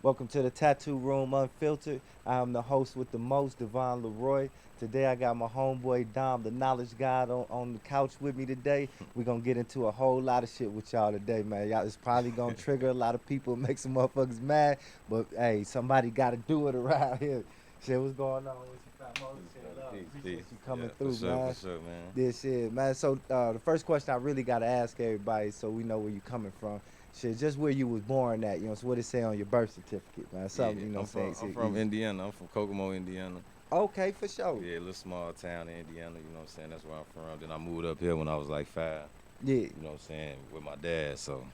Welcome to the Tattoo Room Unfiltered. I'm the host with the most, Devon Leroy. Today I got my homeboy Dom, the knowledge god, on the couch with me today. We're gonna get into a whole lot of shit with y'all today, man. Y'all, it's probably gonna trigger a lot of people, make some motherfuckers mad, but hey, somebody gotta do it around here. Shit, what's going on with you, fat Mo? Peace, Shit, brother. Peace, appreciate peace. you Yeah, coming for through, sure, for man. sure, man. This shit, man. So the first question I really gotta ask everybody, so we know where you coming from. Shit, just where you was born at, so what it say on your birth certificate, man. Yeah, Something, I'm saying from it's I'm from easy. Indiana. I'm from Kokomo, Indiana. Okay, for sure. Yeah, a little small town in Indiana. You know what I'm saying? That's where I'm from. Then I moved up here when I was like 5. Yeah. You know what I'm saying? With my dad. So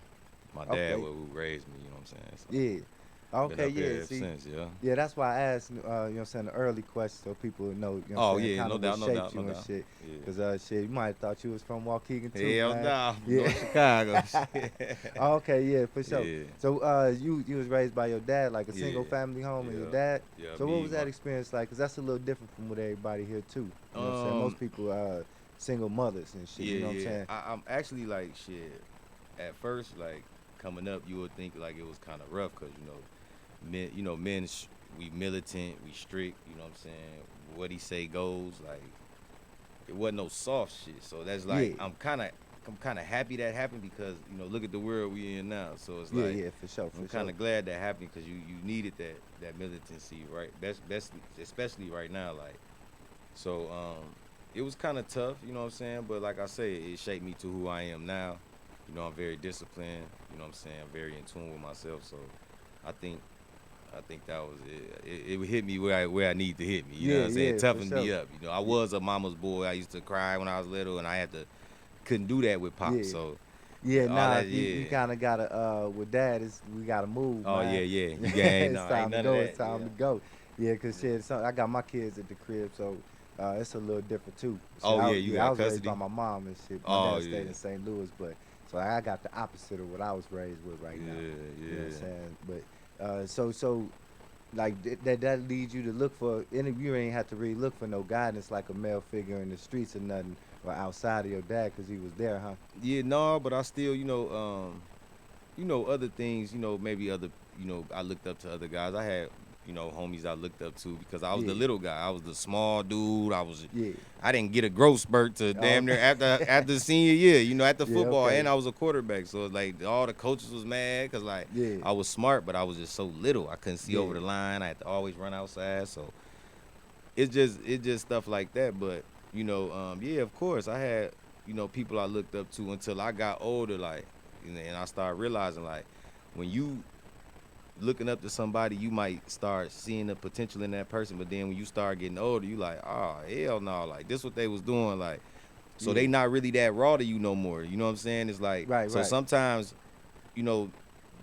my dad Okay. was who raised me. You know what I'm saying? So Yeah. been Okay. up Yeah. here ever See. since. Yeah. Yeah, that's why I asked. The early question so people would know. Oh yeah, Kind no of what doubt, no shaped doubt, you no and doubt. shit. Yeah. Cause shit, you might have thought you was from Waukegan too, Hell man. nah, from Yeah. North Chicago. Shit. Okay. Yeah, for sure. Yeah. So you was raised by your dad, like a single Yeah. family home, and your Yeah. dad. Yeah. So what Me, was my that experience like? Cause that's a little different from what everybody here too. um. Most people single mothers and shit. Yeah, You know what I'm yeah. saying? I'm actually like shit. At first, like coming up, you would think like it was kind of rough because men, we militant, we strict. You know what I'm saying? What he say goes. Like it wasn't no soft shit. So that's like Yeah. I'm kind of happy that happened because look at the world we in now. So it's Yeah. like Yeah. For sure. I'm For kind sure. of glad that happened because you needed that militancy, right? Best especially right now, like so. It was kind of tough, you know what I'm saying? But like I say, it shaped me to who I am now. I'm very disciplined. You know what I'm saying? I'm very in tune with myself. So I think I think that was it. It hit me where I need to hit me. You know Yeah. what I'm saying? Yeah. For Toughened me sure. up. I Yeah. was a mama's boy. I used to cry when I was little, and I couldn't do that with pop. Yeah. So Yeah, all nah, that, you yeah. kind of gotta with dad is we gotta move, Oh man. yeah, yeah. You ain't It's no, ain't time to none of go. It's that. time Yeah, to go. Yeah, cause yeah. shit, I got my kids at the crib, so it's a little different too. Shit, Oh yeah, you I got was raised by custody. my mom and shit. My Oh dad stayed yeah, in St. Louis, but so I got the opposite of what I was raised with right now. yeah, You know what I'm yeah. saying? But so like that leads you to look for, and you ain't have to really look for no guidance like a male figure in the streets or nothing, or outside of your dad, cause he was there, huh? Yeah, no, but I still, other things, maybe other, I looked up to other guys. I had, homies I looked up to because I was the Yeah, little guy. I was the small dude. yeah. I didn't get a growth spurt to Oh, damn near after senior year, at the yeah, football, okay. and I was a quarterback. So it's like all the coaches was mad because like Yeah, I was smart, but I was just so little. I couldn't see over yeah, the line. I had to always run outside. So it's just stuff like that. But yeah, of course, I had people I looked up to until I got older, like, and I started realizing like when you looking up to somebody, you might start seeing the potential in that person. But then when you start getting older, you like, oh hell no, like this what they was doing, like so yeah. they not really that raw to you no more. You know what I'm saying? It's like Right, so right. sometimes you know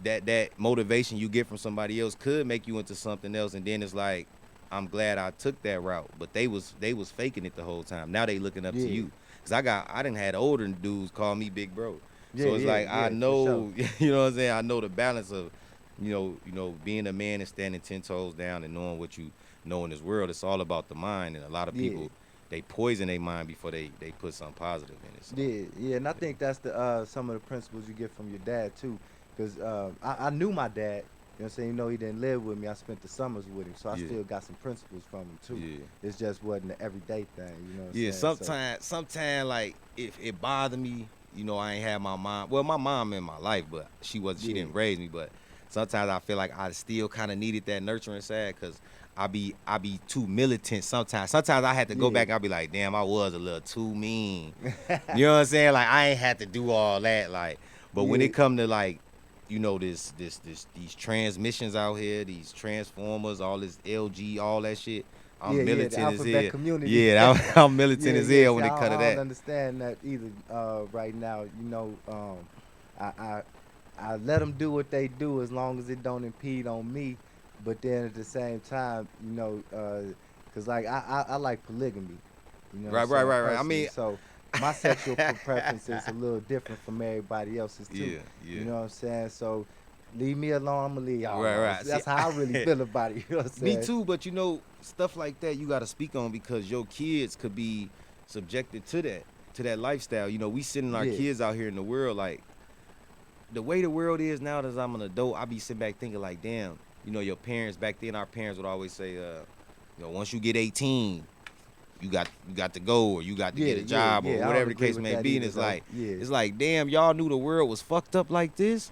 that motivation you get from somebody else could make you into something else, and then it's like I'm glad I took that route, but they was faking it the whole time. Now they looking up to Yeah, you because I didn't had older dudes call me big bro, yeah, so it's yeah, like I yeah, for sure. know you know what I'm saying. I know the balance of being a man and standing 10 toes down and knowing what you know in this world. It's all about the mind, and a lot of Yeah, people they poison their mind before they put something positive in it. So yeah, yeah. And I yeah, think that's the some of the principles you get from your dad too, because I knew my dad. You know what I'm saying? He didn't live with me. I spent the summers with him, so I yeah, still got some principles from him too. yeah. It just wasn't an everyday thing. You know what Yeah, I'm saying? So sometimes like if it bothered me, I ain't had my mom. Well, my mom in my life, but she yeah, didn't raise me. But sometimes I feel like I still kind of needed that nurturing side because I be too militant sometimes. Sometimes I had to go yeah, back. I be like, damn, I was a little too mean. You know what I'm saying? Like I ain't had to do all that. Like, but when yeah, it come to like, these transmissions out here, these transformers, all this LG, all that shit, yeah, I'm yeah. The militant as alphabet hell. community. Yeah, I'm militant Yeah, as yeah. hell See, when it come to I don't that. understand that either. Right now, I, I I let them do what they do as long as it don't impede on me. But then at the same time, cause like I like polygamy. You know what I'm Right, right, saying right, right. I personally. mean, So my sexual preference is a little different from everybody else's too. yeah, You yeah. know what I'm saying? So leave me alone. I'm gonna leave y'all Right, alone. right. See, That's how I really feel about it. You know what I'm me saying? too. But stuff like that you got to speak on because your kids could be subjected to that lifestyle. We sending our Yeah, kids out here in the world like the way the world is now that I'm an adult. I be sitting back thinking like, damn. you know, your parents back then, our parents would always say, once you get 18, you got to go, or you got to get a job, or I don't whatever the agree case with may that be. And either, it's though. like, Yeah. it's like, damn, y'all knew the world was fucked up like this,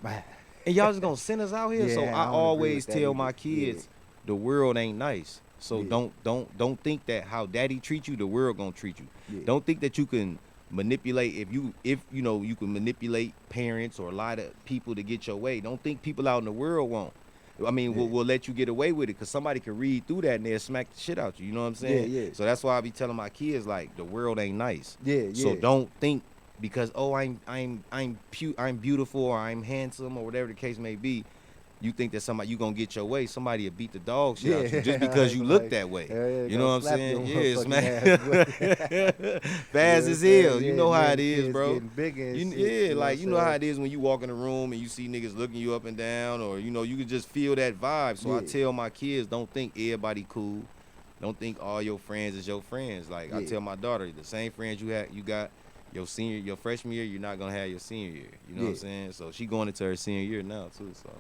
and y'all just gonna send us out here. So Yeah, I I don't agree always with that tell either. my kids, the world ain't nice. So Yeah. don't think that how daddy treat you, the world gonna treat you. Yeah. Don't think that you can manipulate if you know you can manipulate parents or a lot of people to get your way. Don't think people out in the world won't. I mean, Yeah. will let you get away with it, because somebody can read through that and they'll smack the shit out you. You know what I'm saying? Yeah. So that's why I be telling my kids, like, the world ain't nice. Yeah. So don't think because I'm beautiful or I'm handsome or whatever the case may be, you think that somebody you gonna get your way. Somebody will beat the dog shit out you just because you look that way. You know what I'm saying? Yeah, smack fast as hell. You know how it is, bro. Like you know how it is when you walk in a room and you see niggas looking you up and down, or you know you can just feel that vibe. So I tell my kids, don't think everybody cool. Don't think all your friends is your friends. Like I tell my daughter, the same friends you got your freshman year, you're not gonna have your senior year. You know what I'm saying? So she going into her senior year now too. So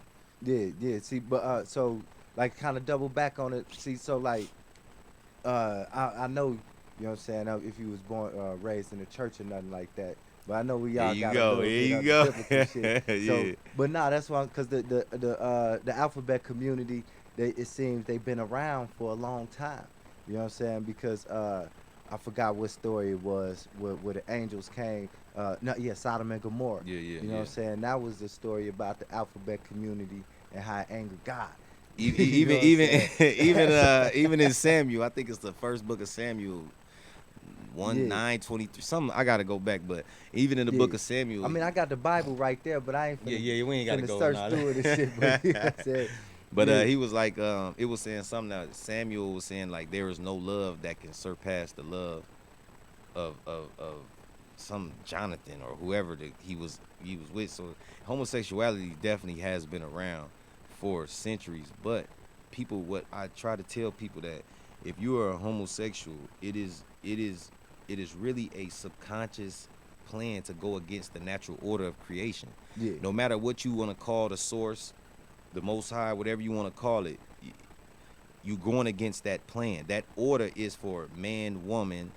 yeah. See, but so like kind of double back on it. See, so like I know, you know what I'm saying, if you was born raised in the church or nothing like that. But I know we all got a little bit of the biblical shit. So, yeah. but nah, that's why, because the alphabet community, it seems they've been around for a long time. You know what I'm saying? Because I forgot what story it was where the angels came. Sodom and Gomorrah. Yeah. You know what I'm saying? That was the story about the alphabet community and how it angered God. Even in Samuel, I think it's the first book of Samuel, 1:9:23. Something I gotta go back, but even in the book of Samuel, I mean, I got the Bible right there, but I ain't finna, we ain't gotta go search through it and shit. But you know what I'm saying? But he was like, it was saying something that Samuel was saying, like, there is no love that can surpass the love of some Jonathan or whoever that he was with. So homosexuality definitely has been around for centuries, but what I try to tell people, that if you are a homosexual, it is really a subconscious plan to go against the natural order of creation. Yeah. No matter what you want to call the source, the Most High, whatever you want to call it, you going against that plan. That order is for man, woman,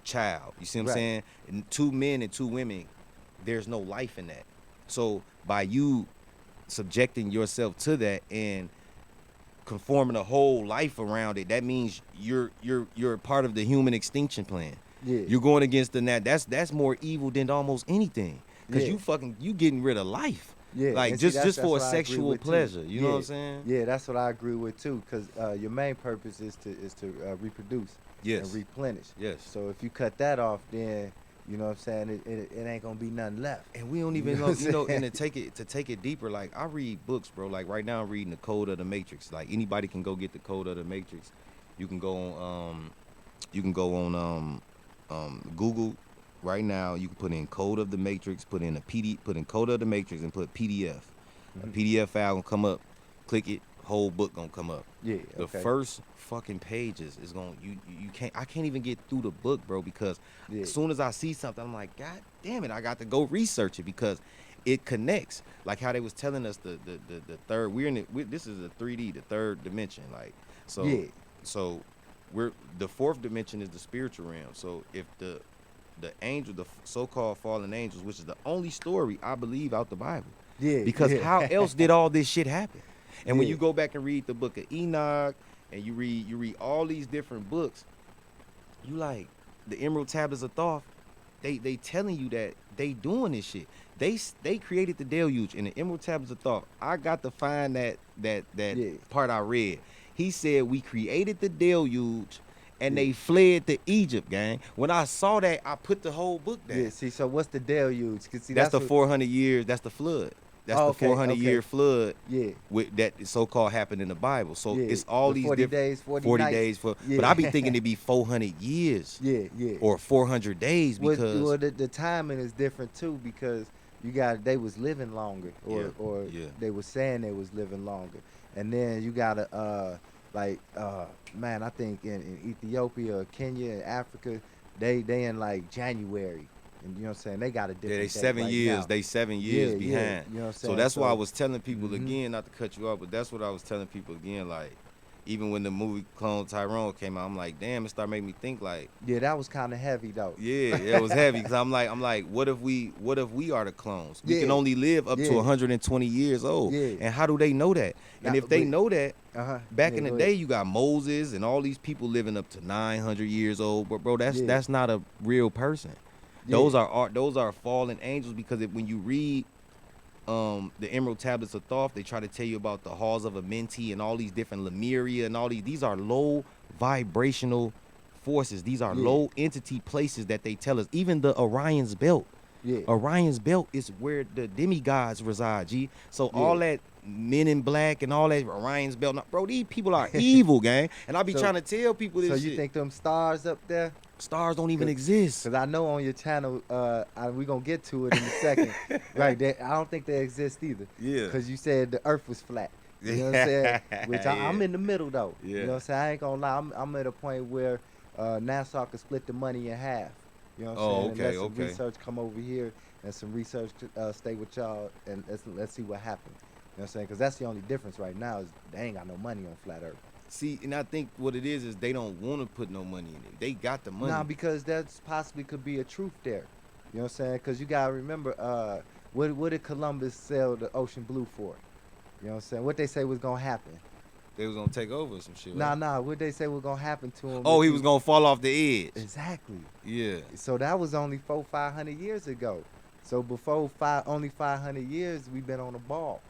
child. You see what I'm saying? And 2 men and 2 women, there's no life in that. So by you subjecting yourself to that and conforming a whole life around it, that means you're part of the human extinction plan. Yeah. You're going against the nat. That's more evil than almost anything, because Yeah. you getting rid of life. Yeah, Like and see, just for a what I agree sexual with, too. pleasure. You know what I'm saying? Yeah, that's what I agree with too. Because your main purpose is to reproduce Yes. and replenish. Yes. So if you cut that off, then you know what I'm saying, it ain't gonna be nothing left. And we don't even know, you know, and to take it deeper, like I read books, bro. Like right now I'm reading The Code of the Matrix. Like anybody can go get The Code of the Matrix. You can go on Google right now. You can put in Code of the Matrix, put in Code of the Matrix and put PDF. A PDF file gonna come up, click it, whole book gonna come up. Yeah. The first fucking pages is going I can't even get through the book, bro, because as soon as I see something, I'm like, God damn it, I got to go research it, because it connects. Like how they was telling us the third, this is a 3D, the third dimension, like so we're the fourth dimension is the spiritual realm. So if the angel, the so-called fallen angels, which is the only story I believe out the Bible, because how else did all this shit happen? And when you go back and read the book of Enoch, and you read all these different books, you like the Emerald Tablets of Thoth, they telling you that they doing this shit. They created the deluge in the Emerald Tablets of Thoth. I got to find that part I read. He said we created the deluge and they fled to Egypt, gang. When I saw that, I put the whole book down. Yeah, see, so what's the deluge? See, that's the 400 years, that's the flood. That's the 400-year flood with that so-called happened in the Bible. So it's all these 40 different days, 40 days for. But I be thinking it'd be 400 years. Or 400 days, because well, the timing is different too, because they was living longer, or they was saying they was living longer, and then you gotta I think in Ethiopia or Kenya and Africa, they in like January. And you know what I'm saying? They got a different Yeah, they date 7 right years. now. They 7 years Yeah, behind. you know what I'm So saying? that's why I So- was telling people Mhm. again, not to cut you off, but that's what I was telling people again. Like, even when the movie Clone Tyrone came out, I'm like, damn, it started making me think like, Yeah, that was kind of heavy though. yeah, it was heavy because I'm like, what if we are the clones? We can Yeah. only live up to Yeah. 120 years old. Yeah. And how do they know that? And Nah, if they but- know that, back Yeah, in the go day, ahead. you got Moses and all these people living up to 900 years old. But bro, Yeah. that's not a real person. Yeah. Those are fallen angels because when you read the Emerald Tablets of Thoth, they try to tell you about the halls of Amenti and all these different Lemuria and all these are low vibrational forces. These are Yeah. low entity places that they tell us. Even the Orion's belt. Yeah. Orion's belt is where the demigods reside, G. So Yeah. all that Men in Black and all that Orion's belt, nah, bro, these people are evil, gang. And I be So- trying to tell people this So shit. you think them stars up there? Stars don't even 'Cause- exist. Because I know on your channel, we going to get to it in a second. Right, I don't think they exist either. Yeah. Because you said the earth was flat. You know what I'm saying? Which I'm Yeah. in the middle, though. You Yeah. know what I'm saying? I ain't going to lie. I'm at a point where NASA could split the money in half. You know what I'm Oh, saying? And let okay, some okay. research come over here and some research stay with y'all, and let's see what happens. You know what I'm saying? Because that's the only difference right now is they ain't got no money on flat earth. See, and I think what it is they don't want to put no money in it. They got the money. Nah, because that's possibly could be a truth there. You know what I'm saying? Because you gotta remember, what did Columbus sell the ocean blue for? You know what I'm saying? What they say was gonna happen? They was gonna take over or some shit. Nah, right? nah. What they say was gonna happen to him? Oh, if he was gonna fall off the edge. Exactly. Yeah. So that was only 500 years ago. So before only 500 years, we've been on the ball.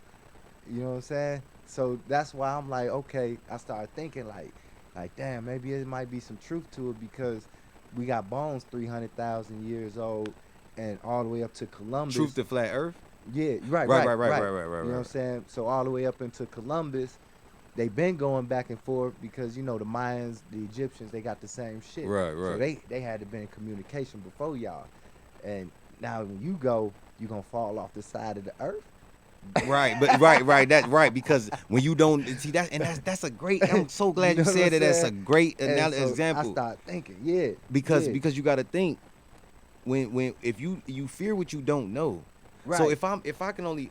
You know what I'm saying? So that's why I'm like, okay. I started thinking like, damn, maybe it might be some truth to it because we got bones 300,000 years old, and all the way up to Columbus. Truth to flat Earth. Yeah, right. Right. You know Right. what I'm saying? So all the way up into Columbus, they've been going back and forth because you know the Mayans, the Egyptians, they got the same shit. Right. So they had to be in communication before y'all, and now when you go, you gonna fall off the side of the earth. Right, but right, that's right because when you don't see that, and that's a great. I'm so glad You you, know said what it. I'm That's a saying? great And so example I started thinking, yeah, because yeah, you got to think when if you fear what you don't know. right. So if I can only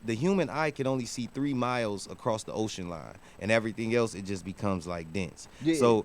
the human eye can only see 3 miles across the ocean line, and everything else it just becomes like dense. Yeah. So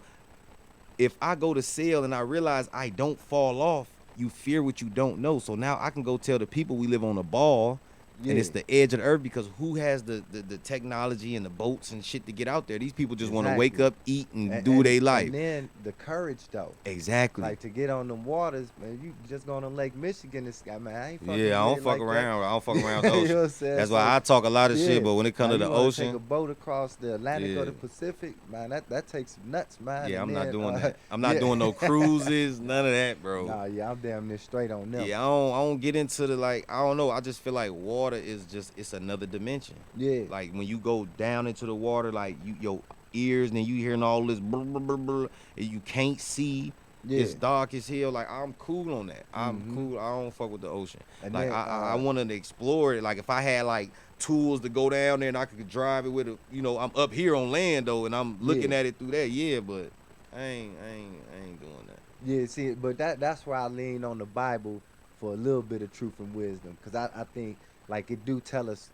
if I go to sail and I realize I don't fall off, you fear what you don't know. So now I can go tell the people we live on a ball. yeah. And it's the edge of the earth because who has the technology and the boats and shit to get out there? These people just want to wake Exactly. up, eat, and do their life. And then the courage though. Exactly. Like to get on them waters, man. You just going to Lake Michigan, this guy, man. I ain't fucking Yeah, I don't with it fuck like around. I don't fuck around that. the You know ocean. what I'm saying? That's So, why I talk a lot of yeah. shit, but when it comes to now the you wanna ocean, take a boat across the Atlantic or the Yeah. Pacific, man. That takes some nuts, man. yeah, I'm And not then, doing that. I'm not yeah. doing no cruises, none of that, bro. Nah, yeah, I'm damn near straight on them. Yeah, I don't get into the like. I don't know. I just feel like water is just it's another dimension. Yeah. Like when you go down into the water, like your ears, and then you hearing all this brr, brr, brr, brr, and you can't see. Yeah. It's dark as hell. Like I'm cool on that. I'm Mhm. cool. I don't fuck with the ocean. And Like then, I wanted to explore it. Like if I had like tools to go down there and I could drive it with a, I'm up here on land though, and I'm looking Yeah. at it through that. Yeah, but I ain't doing that. Yeah, see, but that's why I lean on the Bible for a little bit of truth and wisdom, because I think like it do tell us,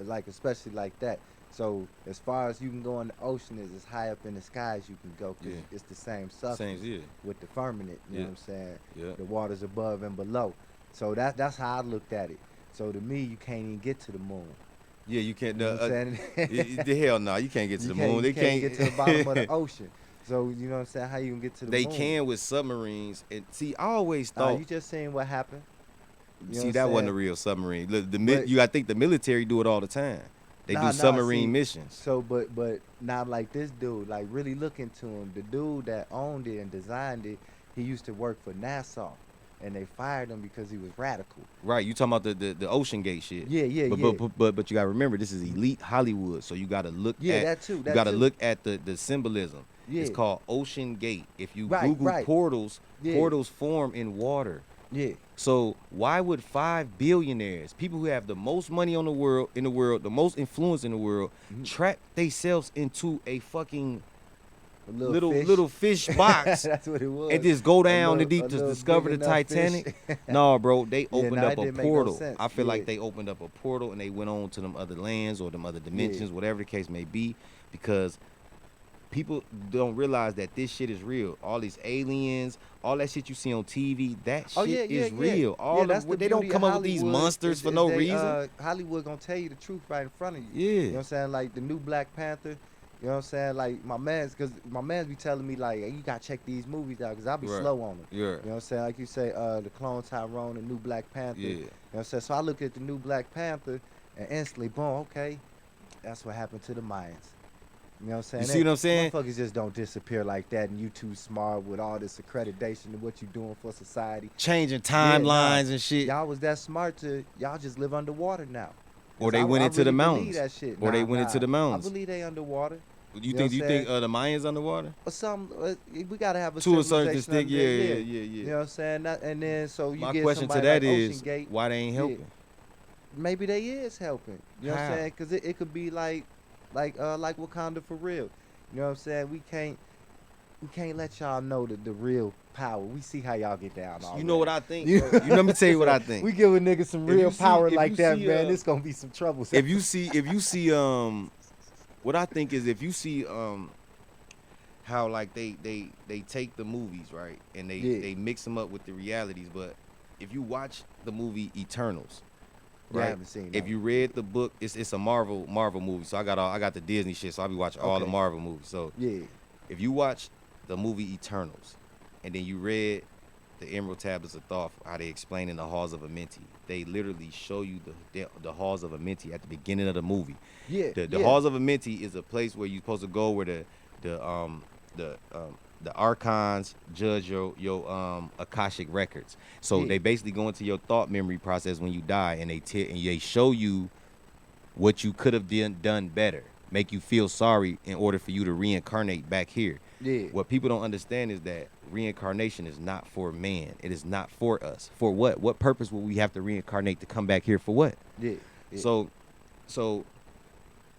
like especially like that. So as far as you can go in the ocean is as high up in the sky as you can go, because Yeah. it's the same substance Same, yeah, with the firmament. You know Yeah. what I'm saying? yeah. The waters above and below. So that's how I looked at it. So to me, you can't even get to the moon. Yeah, you can't. You know what I'm saying? The hell no, you can't get to You the moon. you They can't get to the bottom of the ocean. So you know what I'm saying? How you can get to the They moon? can with submarines. And see, I always Nah, thought. you just saying what happened. You know See, what I'm that wasn't a saying? real submarine. Look, But- I think the military do it all the time. They Nah, do submarine see, missions. So, but not like this dude. Like really look into him. The dude that owned it and designed it, he used to work for Nassau, and they fired him because he was radical. Right, you talking about the Ocean Gate shit. Yeah, yeah, But, yeah. but you gotta remember this is elite Hollywood, so you gotta look Yeah, at that too. you That gotta too. look at the symbolism. Yeah, It's called Ocean Gate. If you Right, Google right. portals, Yeah. portals form in water. yeah, So why would 5 billionaires, people who have the most money in the world, the most influence in the world, Mhm. trap themselves into a fucking A little fish box That's what it was. and just go down the a deep to little discover big the enough fish. Titanic. No, bro, they Yeah, opened nah, up it a didn't make no portal. sense. I feel Yeah. like they opened up a portal and they went on to them other lands or them other dimensions, Yeah. whatever the case may be, because people don't realize that this shit is real. All these aliens, all that shit you see on TV, that shit Oh yeah, yeah, is yeah. real. Yeah, All that's of the they don't beauty come of up with these Hollywood, monsters for is no they, reason. Hollywood gonna tell you the truth right in front of you. Yeah. You know what I'm saying? Like the new Black Panther. You know what I'm saying? Like cause my man's be telling me like, hey, you gotta check these movies out, cause I be Right. slow on them. Yeah. You know what I'm saying? Like you say, the Clone Tyrone, the new Black Panther. Yeah. You know what I'm saying? So I look at the new Black Panther and instantly, boom, okay, that's what happened to the Mayans. You know what I'm saying? You see what I'm saying? Motherfuckers just don't disappear like that, and you too smart with all this accreditation and what you doing for society. Changing Yeah, nah. timelines and shit. Y'all was that smart to y'all just live underwater now. Or 'Cause they went I into the really believe mountains. that shit. Or they Nah, went into the I mountains. believe they underwater. You know think what I'm the Mayans underwater? Or some we gotta have a To a certain civilization extent, under there, yeah. You know what I'm saying? And then so you My get question to somebody that like is, Ocean Gate, why they ain't yeah. helping? Maybe they is helping. You know what I'm How? saying? Because it could be like Wakanda for real. You know what I'm saying? We can't let y'all know the real power. We see how y'all get down. You Already. know what I think? You- Bro? You let me tell you what I think. We give a nigga some If real you see- power if like you that, see, man. It's gonna be some trouble. if you see what I think is if you see how like they take the movies, right, and Yeah. they mix them up with the realities, but if you watch the movie Eternals, Yeah, I right? haven't seen If that you read the book, it's a Marvel movie. So I got the Disney shit, so I be watching all the Okay. Marvel movies. So yeah, if you watch the movie Eternals, and then you read the Emerald Tablets of Thoth, how they explain in the Halls of Amenti, they literally show you the Halls of Amenti at the beginning of the movie. yeah. The yeah. Halls of Amenti is a place where you're supposed to go where the archons judge your Akashic records. So Yeah. they basically go into your thought memory process when you die, and they show you what you could have done better, make you feel sorry in order for you to reincarnate back here. Yeah. What people don't understand is that reincarnation is not for man. It is not for us. For what? What purpose will we have to reincarnate to come back here for what? Yeah. Yeah. So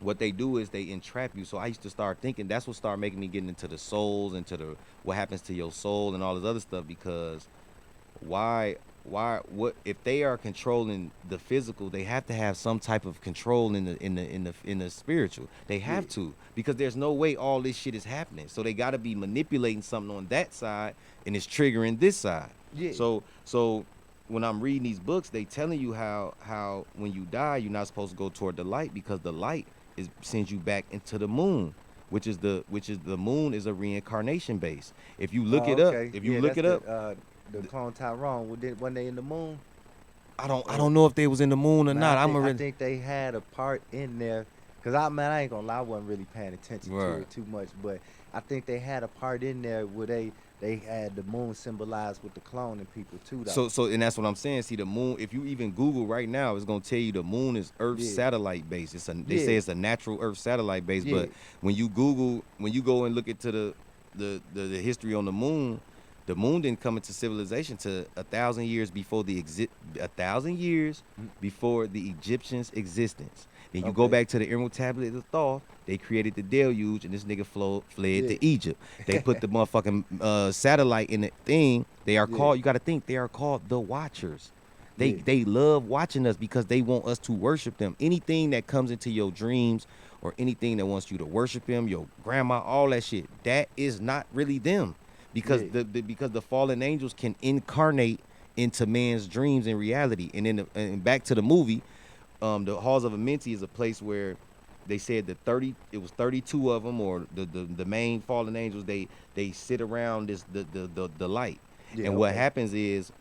what they do is they entrap you. So I used to start thinking that's what started making me getting into the souls, into the what happens to your soul and all this other stuff, because what if they are controlling the physical, they have to have some type of control in the spiritual. They have Yeah. to, because there's no way all this shit is happening. So they got to be manipulating something on that side and it's triggering this side. Yeah. So when I'm reading these books, they telling you how when you die, you're not supposed to go toward the light, because the light sends you back into the moon, which is the moon is a reincarnation base. If you look it up, okay. if you Yeah, look that's it up, the Clone Tyrone, when they in the moon? I don't know if they was in the moon or Man, not. I think they had a part in there, cause I ain't gonna lie, I wasn't really paying attention to Right. it too much, but I think they had a part in there where they had the moon symbolized with the cloning people too. Though. So and that's what I'm saying. See, the moon, if you even Google right now, it's gonna tell you the moon is Earth's Yeah. satellite base. They Yeah. say it's a natural Earth satellite base, Yeah. but when you go and look into the history on the moon didn't come into civilization to 1,000 years before 1,000 years before the Egyptians' existence. Then you go Okay. back to the Emerald Tablet of Thoth. They created the deluge, and this nigga fled Yeah. to Egypt. They put the motherfucking satellite in the thing. They are Yeah. called. You got to think they are called the Watchers. Yeah. They love watching us because they want us to worship them. Anything that comes into your dreams or anything that wants you to worship them, your grandma, all that shit, that is not really them, because Yeah. because the fallen angels can incarnate into man's dreams and reality. And then and back to the movie, the Halls of Amenti is a place where they said that it was 32 of them, or the main fallen angels. They sit around the light, Yeah, and what okay. happens is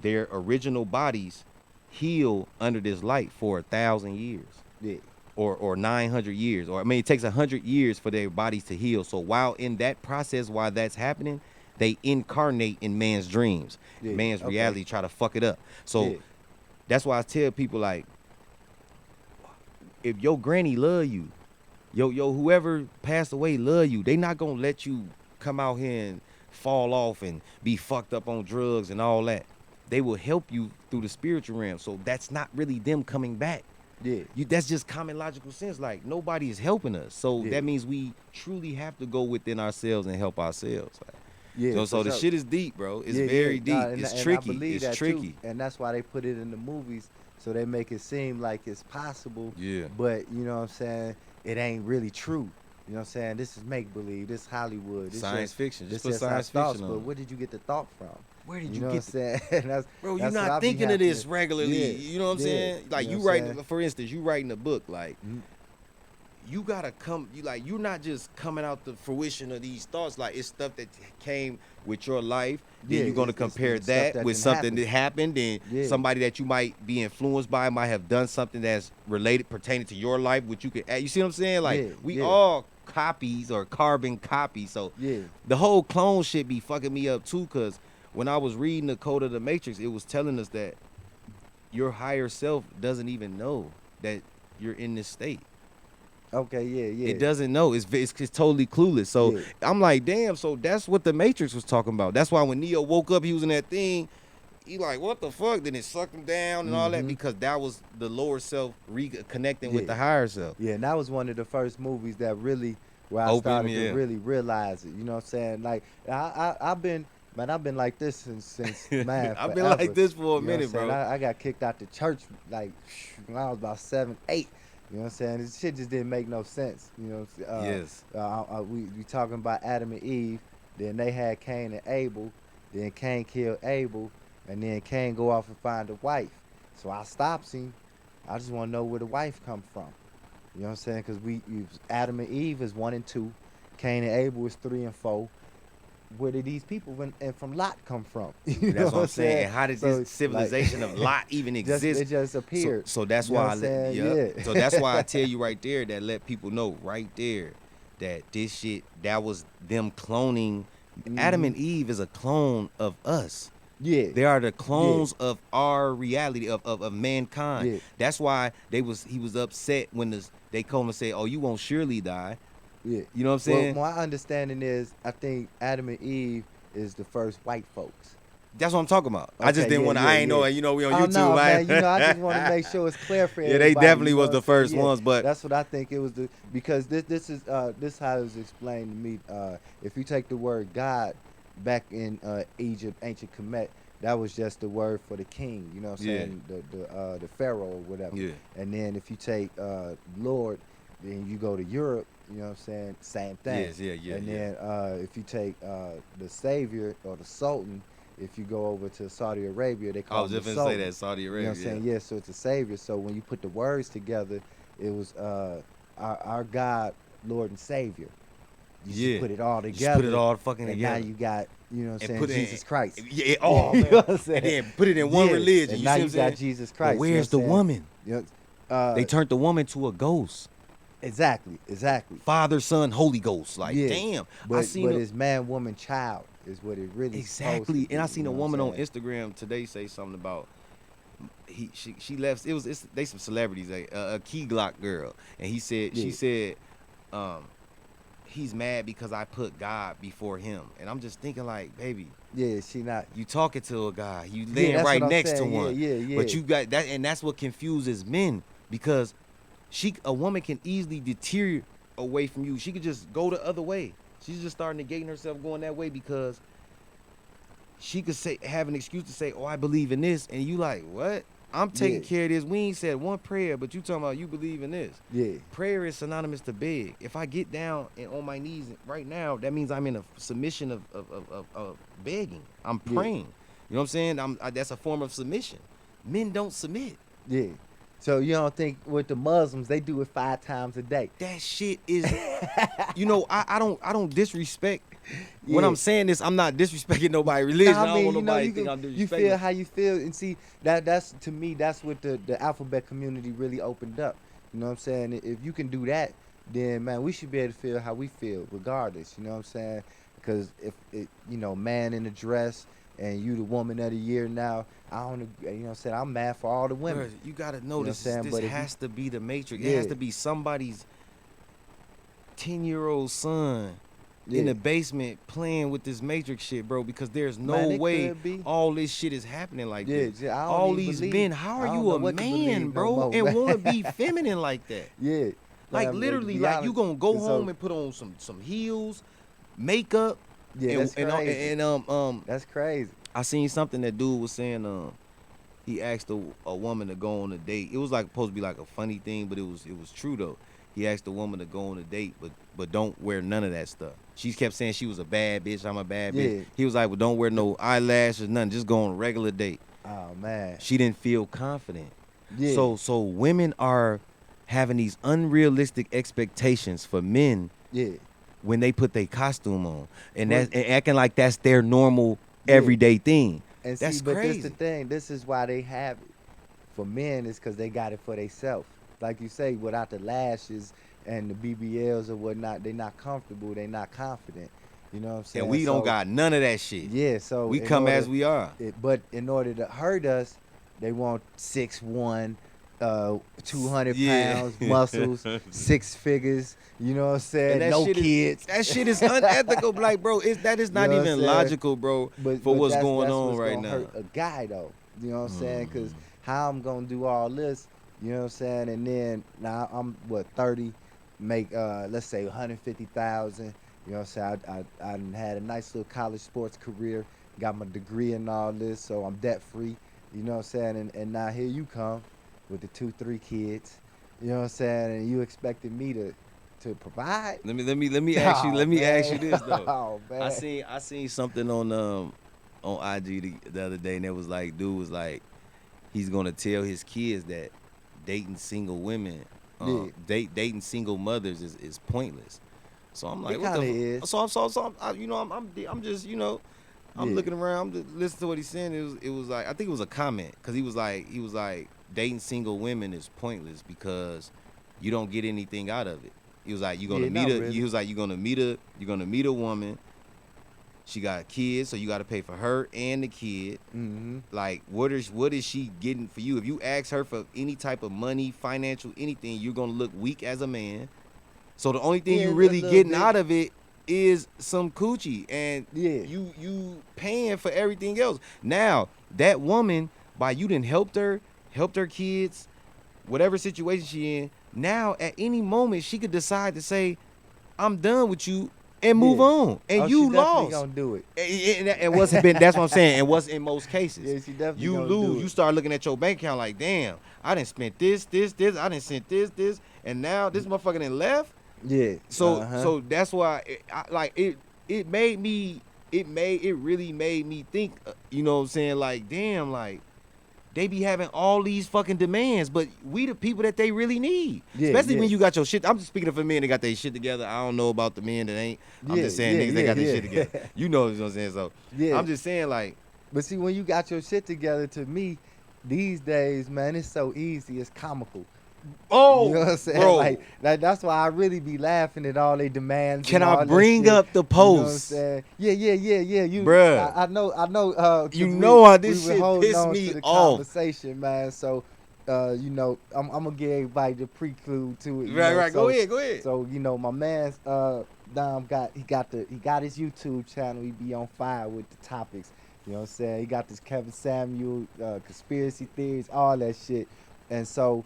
their original bodies heal under this light for 1,000 years. Yeah. Or 900 years, or I mean, it takes 100 years for their bodies to heal. So while in that process, while that's happening, they incarnate in man's dreams, Yeah, man's okay. reality, try to fuck it up. So Yeah. that's why I tell people, like, if your granny love you, yo whoever passed away love you, they not gonna let you come out here and fall off and be fucked up on drugs and all that. They will help you through the spiritual realm. So that's not really them coming back. Yeah. That's just common logical sense. Like nobody is helping us, so Yeah. that means we truly have to go within ourselves and help ourselves. Like, Yeah. so, For so the sure. shit is deep, bro. It's Yeah, very yeah. deep. And, It's and I tricky. believe It's that tricky. too. And that's why they put it in the movies, so they make it seem like it's possible. Yeah. But you know what I'm saying? It ain't really true. You know what I'm saying? This is make believe. This Hollywood. This Science just, fiction. Just this put just our science thoughts. fiction But on. where did you get the thought from? Where did You you know get? what I'm saying? that's, Bro, you're that's what I not be thinking of having this to- regularly. Yeah, You know what I'm yeah. saying? Like You know you what I'm writing, saying? for instance, you writing a book. Like Mhm. you gotta come. You're not just coming out the fruition of these thoughts. Like it's stuff that came with your life. Then Yeah, you're gonna it's compare stuff that that with done something happened. that happened. Then Yeah. somebody that you might be influenced by might have done something that's related, pertaining to your life, which you could add. You see what I'm saying? Like Yeah, we yeah. all copies or carbon copies. So Yeah. the whole clone shit be fucking me up too, cause when I was reading the Code of the Matrix, it was telling us that your higher self doesn't even know that you're in this state. Okay. Yeah. Yeah. It doesn't know. It's totally clueless. So Yeah. I'm like, damn. So that's what the Matrix was talking about. That's why when Neo woke up, he was in that thing. He like, what the fuck? Then it sucked him down and all that Mhm. because that was the lower self reconnecting with Yeah. the higher self. Yeah, and that was one of the first movies that really, where I Opened started me, to yeah. really realize it. You know what I'm saying? Like, I've been, man, I've been like this since man, I've been forever. like this for a You know what I'm minute, saying? bro. I got kicked out the church like when I was about 7, 8. You know what I'm saying? This shit just didn't make no sense. You know, Yes. we talking about Adam and Eve. Then they had Cain and Abel. Then Cain killed Abel, and then Cain go off and find a wife. So I stops him. I just want to know where the wife come from. You know what I'm saying? Because Adam and Eve is 1 and 2. Cain and Abel is 3 and 4. Where did these people and from Lot come from? You know That's what I'm saying. And how did So, this like, civilization of Lot even just, exist? it just appeared. So that's You know why what I'm saying? Yeah. So that's why I tell you right there that let people know right there that this shit that was them cloning. Adam Mhm. and Eve is a clone of us. Yeah. They are the clones of our reality of mankind. Yeah. That's why he was upset when they come and say, "Oh, you won't surely die." Yeah. You know what I'm saying? Well, my understanding is, I think Adam and Eve is the first white folks. That's what I'm talking about. I just Okay, didn't yeah, want to. yeah, I ain't know. yeah. You know, we on Oh YouTube. no, man. man! You know, I just want to make sure it's clear for Yeah, they everybody. definitely you know was what the I'm saying? first Yeah, ones, but that's what I think it was because this is how it was explained to me. If you take the word God back in Egypt, ancient Kemet, that was just the word for the king. You know what I'm Yeah. saying? The pharaoh or whatever. Yeah. And then if you take Lord, then you go to Europe. You know what I'm saying? Same thing. Yes, yeah. And then if you take the Savior or the Sultan, if you go over to Saudi Arabia, they I call was him just the gonna say Sultan. that Saudi You know Arabia. what I'm saying? Yeah, so it's a Savior. So when you put the words together, it was our God, Lord and Savior. You Yeah. just put it all You together. just put it all fucking and together. now you got, you know what I'm And saying, put it in- Jesus Christ. Yeah. Oh You man. know what I'm saying? And then put it in one Yeah, religion. And You now see you what I'm saying? got Jesus But Christ. where's the you know what I'm saying? woman? You know, They turned the woman to a ghost. exactly. Father, Son, Holy Ghost. Like, Yeah. damn. But, I seen a- it's man, woman, child is what it really supposed exactly. to And I be, seen you a know what woman I'm on saying? Instagram today say something about she left. They some celebrities. A Key Glock girl, and she Yeah. said, he's mad because I put God before him, and I'm just thinking like, baby, Yeah, she not. you talking to a guy, you Yeah, laying that's right what I'm next to saying. one, Yeah. but you got that, and that's what confuses men because a woman can easily deteriorate away from you. She could just go the other way. She's just starting negating herself going that way because she could have an excuse to say, "Oh, I believe in this," and you like, "What? I'm taking Yeah. care of this. We ain't said one prayer, but you talking about you believe in this." Yeah. Prayer is synonymous to beg. If I get down and on my knees right now, that means I'm in a submission of begging. I'm Yeah. praying. You know what I'm saying? That's a form of submission. Men don't submit. Yeah. So you don't think with the Muslims they do it 5 times a day? That shit is, you know, I don't disrespect. When Yeah. I'm saying this, I'm not disrespecting nobody's religion. Nah, I don't want you know, nobody you, to think can- I'm you disrespecting. feel how you feel, and see that's to me that's what the alphabet community really opened up. You know what I'm saying? If you can do that, then man, we should be able to feel how we feel regardless. You know what I'm saying? Because if it, you know, man in a dress and you the woman of the year now, I don't, you know what I'm saying? I'm mad for all the women. Bruh, you gotta know know what I'm this. saying? This But if you- has to be the matrix. Yeah. It has to be somebody's 10-year-old son in the basement playing with this Matrix shit, bro, because there's no Man, it way could be. all this shit is happening like Yeah, this. I don't All even these believe- men, how I are don't you know a what to man, believe no bro, more, and man. want to be feminine like that? Yeah. Like Man, to literally, be like honest, you gonna go so- home and put on some heels, makeup, Yeah, that's crazy. and That's crazy. I seen something that dude was saying. He asked a woman to go on a date. It was like supposed to be like a funny thing, but it was true though. He asked the woman to go on a date, but don't wear none of that stuff. She kept saying she was a bad bitch. I'm a bad Yeah. bitch. He was like, well, don't wear no eyelashes, nothing. Just go on a regular date. Oh man. She didn't feel confident. Yeah. So women are having these unrealistic expectations for men Yeah. when they put their costume on, and Well- that's and acting like that's their normal Yeah. everyday thing. And That's see, but this crazy. the thing. This is why they have it. For men, is because they got it for themselves. Like you say, without the lashes and the BBLs or whatnot, they not comfortable. They not confident. You know what I'm saying? And we don't So, got none of that shit. Yeah. So We in come order- as we are. But in order to hurt us, they want 6'1", 200 Yeah. pounds, muscles, 6 figures. You know what I'm saying? And that No shit is- kids. That shit is unethical. Like, bro, that is not You know what even I'm saying? logical, bro, for what's going on what's right gonna now. hurt a guy though. You know what I'm saying? Because how I'm gonna do all this, you know what I'm saying? And then now I'm 30, make let's say 150,000. You know what I'm saying? I done had a nice little college sports career, got my degree and all this, so I'm debt free. You know what I'm saying? And now here you come with the 2-3 kids. You know what I'm saying? And you expected me to provide? Let me ask you. Let me ask you this though. Oh man. I seen something on IG the other day, and it was like, dude was like, he's gonna tell his kids that dating single women, dating single mothers is pointless. So I'm like, It what the? kinda is. So I'm just I'm Yeah. looking around, I'm just listening to what he's saying. It was like, I think it was a comment, because he was like dating single women is pointless because you don't get anything out of it. He was like, you're gonna Yeah, meet not a. really. He was like, you're gonna meet a woman. She got kids, so you got to pay for her and the kid. Mm-hmm. Like, what is she getting for you? If you ask her for any type of money, financial, anything, you're gonna look weak as a man. So the only thing Yeah, you a really little getting bit. out of it is some coochie, and Yeah. you paying for everything else. Now that woman, by you done helped her kids, whatever situation she in. Now at any moment she could decide to say, "I'm done with you," and move Yeah. on, and Oh, you she definitely lost. gonna do it. And what's been? That's what I'm saying. And what's in most cases. Yeah, she definitely You gonna lose. do it. You start looking at your bank account like, damn, I done spent this. I done sent this, and now this motherfucker done left. Yeah. So uh-huh. so that's why it really made me think. You know what I'm saying? Like, damn, like they be having all these fucking demands, but we the people that they really need. Yeah, Especially when yeah. you got your shit. I'm just speaking for men that got their shit together. I don't know about the men that ain't. I'm Yeah, just saying yeah, niggas that yeah, got their yeah. shit together. You know what I'm saying? So Yeah. I'm just saying, like, But see, when you got your shit together, to me, these days, man, it's so easy. It's comical. oh, You know what I'm saying? bro, Like that's why I really be laughing at all they demands. can and all I that bring shit. up the You know what I'm post? saying? Yeah. You, Bruh. I know. 'Cause You know how this we were shit holding pissed on me to the off. conversation, man. So, you know, I'm gonna give everybody the prelude to it. you Right, know? right. So, Go ahead. So you know, my man's Dom got his YouTube channel. He be on fire with the topics. You know what I'm saying? He got this Kevin Samuel conspiracy theories, all that shit. And so,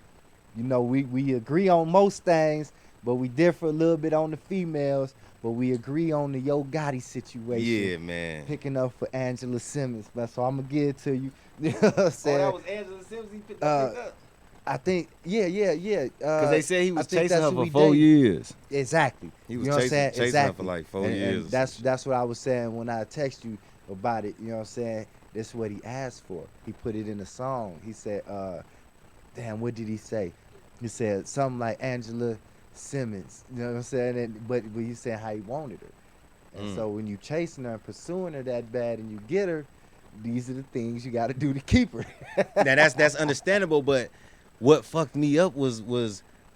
you know, we agree on most things, but we differ a little bit on the females. But we agree on the Yo Gotti situation. Yeah, man. Picking up for Angela Simmons, man. So I'm gonna give it to you. You know what I'm saying? Oh, that was Angela Simmons. He picked Uh, up. I think, yeah. Because they said he was I think chasing that's her who for we 4 dated. years. Exactly. He was You know what I'm chasing, saying? chasing her Exactly. for like 4 And years. or some shit. that's what I was saying when I text you about it. You know what I'm saying? That's what he asked for. He put it in a song. He said, damn, what did he say? He said something like Angela Simmons. You know what I'm saying? But he said how he wanted her. And so when you chasing her and pursuing her that bad and you get her, these are the things you got to do to keep her. Now that's understandable, but what fucked me up was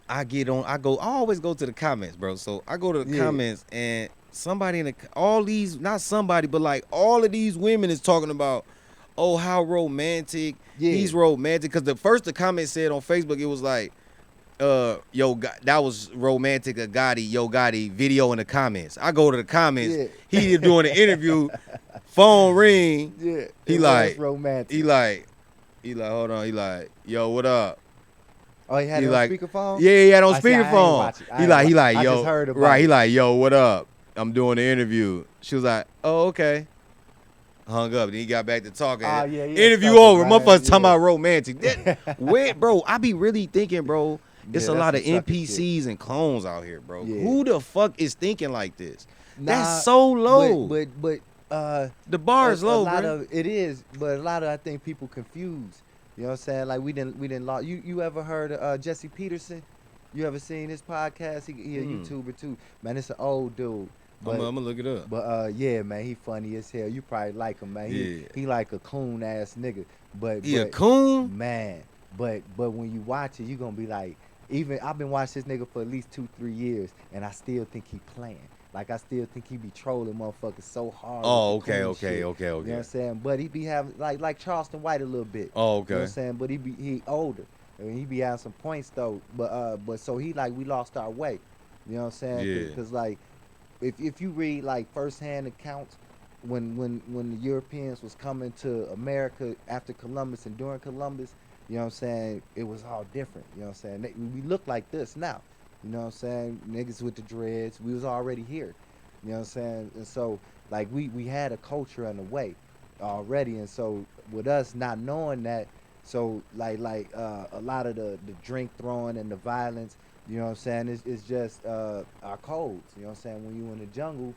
I always go to the comments, bro. So I go to the Yeah. comments and somebody all of these women is talking about, oh, how romantic. Yeah. He's romantic. Because the comment said on Facebook, it was like, that was romantic of Gotti, Yo Gotti video in the comments. I go to the comments. Yeah. He doing the interview, phone ring. Yeah, He it like was romantic. He like, hold on. He like, yo, what up? Oh, he had He it like, on speakerphone? Yeah, he had on I see, I ain't speakerphone. watch it. I He ain't like, watch it. I yo, just heard about right? He it. like, yo, what up? I'm doing the interview. She was like, oh, okay. Hung up. Then he got back to talking. Oh, yeah, Interview sucker, over. man. Motherfuckers talking Yeah. about romantic. Where, bro? I be really thinking, bro. It's Yeah, a lot of that's some sucker NPCs and clones out here, bro. Yeah. Who the fuck is thinking like this? Nah, That's so low. But The bar is low, a lot bro. of it is, but a lot of I think people confuse. You know what I'm saying? Like we didn't lost. You ever heard of Jesse Peterson? You ever seen his podcast? He a YouTuber too. Man, it's an old dude. But, I'm gonna look it up. But yeah, man, he funny as hell. You probably like him, man. He like a coon ass nigga. But He a coon? Man, but when you watch it, you gonna be like, even I've been watching this nigga for at least 2-3 years, and I still think he playing. Like I still think he be trolling motherfuckers so hard. Oh, with the coon okay. shit. You know what I'm saying? But he be having like Charleston White a little bit. Oh, You know what okay. I'm saying? But he older. I mean, he be having some points though. But so he like we lost our way. You know what I'm saying? Yeah. Because like if you read like firsthand accounts when the Europeans was coming to America after Columbus and during Columbus, you know what I'm saying, it was all different. You know what I'm saying? We look like this now. You know what I'm saying? Niggas with the dreads, we was already here. You know what I'm saying? And so like we had a culture and a way already, and so with us not knowing that, so like a lot of the drink throwing and the violence, you know what I'm saying, it's just our codes. You know what I'm saying? When you in the jungle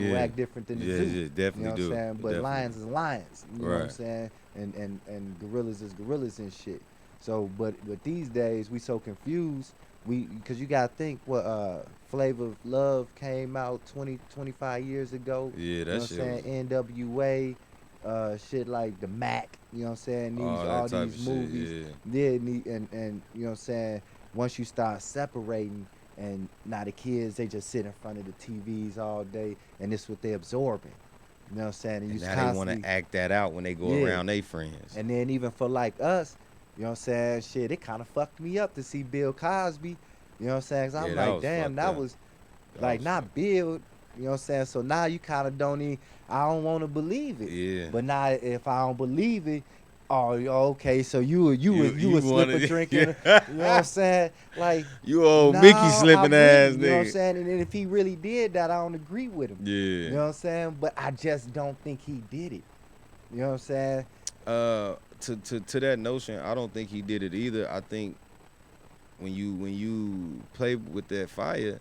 Yeah. act different than the zoo. Yeah, definitely You know what do. I'm saying? But Definitely. lions is lions. You know what I'm Right. saying? And gorillas is gorillas and shit. So but these days we so confused. Because you gotta think what Flavor of Love came out 25 years ago. Yeah, You know that what shit. I'm saying? NWA, shit like the Mac. You know what I'm saying? All that type these of shit, movies. yeah. And you know what I'm saying? Once you start separating, and now the kids, they just sit in front of the TVs all day, and it's what they absorbing. You know what I'm saying? And you now they want constantly- to act that out when they go Yeah. around their friends. And then even for like us, you know what I'm saying? Shit, it kind of fucked me up to see Bill Cosby. You know what I'm saying? 'Cause I'm Yeah, that like, was damn, fucked that up. was That like was not fucked. Bill. You know what I'm saying? So now you kind of don't even. I don't want to believe it. Yeah. But now if I don't believe it, oh, okay. So you a you slipper wanted- drinking. Yeah. You know what I'm saying? Like You old no, Mickey I slipping wouldn't, ass You know what I'm nigga. saying? And then if he really did that, I don't agree with him. Yeah. You know what I'm saying? But I just don't think he did it. You know what I'm saying? To that notion, I don't think he did it either. I think when you play with that fire,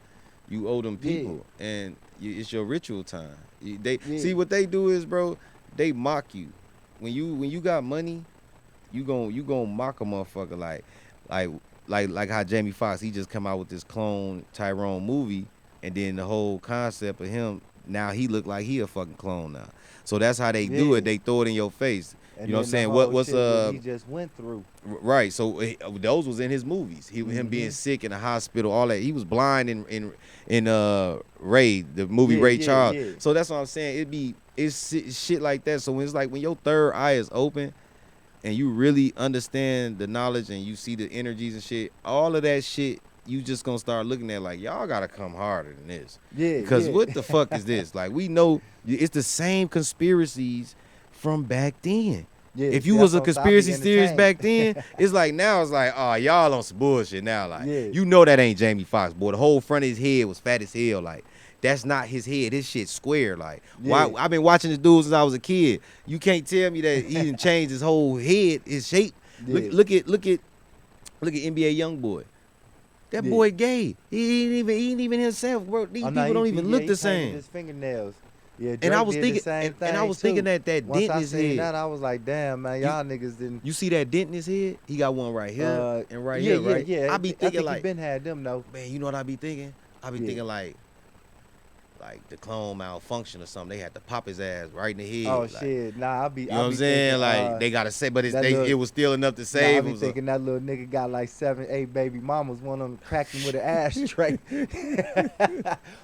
you owe them Yeah. people, and it's your ritual time. They Yeah. see what they do is, bro. They mock you. When you got money, you gon' mock a motherfucker like how Jamie Foxx, he just come out with this clone Tyrone movie, and then the whole concept of him, now he look like he a fucking clone now. So that's how they do Yeah. it. They throw it in your face. And You know what I'm then saying? the What whole what's shit what he just went through. right? So those was in his movies. Him being Mhm. sick in the hospital, all that. He was blind in Ray, the movie Yeah, Ray yeah, Charles. yeah. So that's what I'm saying. It's shit like that. So it's like when your third eye is open, and you really understand the knowledge and you see the energies and shit, all of that shit, you just gonna start looking at like, y'all gotta come harder than this. Yeah. Because yeah. what the fuck is this? Like, we know it's the same conspiracies from back then. Yeah, If see, you that's was a what I'm saying. I be conspiracy theorist back entertained. then, it's like now it's like, oh, y'all on some bullshit now. Like, Yeah. you know that ain't Jamie Foxx, boy. The whole front of his head was fat as hell. Like, that's not his head. His shit's square. Like, why? Yeah. I've been watching this dude since I was a kid. You can't tell me that he didn't change his whole head, his shape. Yeah. Look at NBA YoungBoy. That Yeah. boy gay. He ain't even himself, bro. These Oh, no, people don't he- even yeah, look he the painted same. His fingernails. Yeah, And Drake I was did thinking, the same and I thing, was thinking too. that Once dent in I his seen head. that, I was like, damn, man, y'all niggas didn't. You see that dent in his head? He got one right here and right yeah, here, right? Yeah, I be I thinking think like, he been had them though. man, you know what I be thinking? I be Yeah. thinking like, like the clone malfunction or something. They had to pop his ass right in the head. Oh like, shit, nah, I be. You know what I'm saying? Like they gotta say, but it was still enough to Nah, I save be him. So. thinking that little nigga got like 7, 8 baby mamas. One of them cracked him with an ashtray.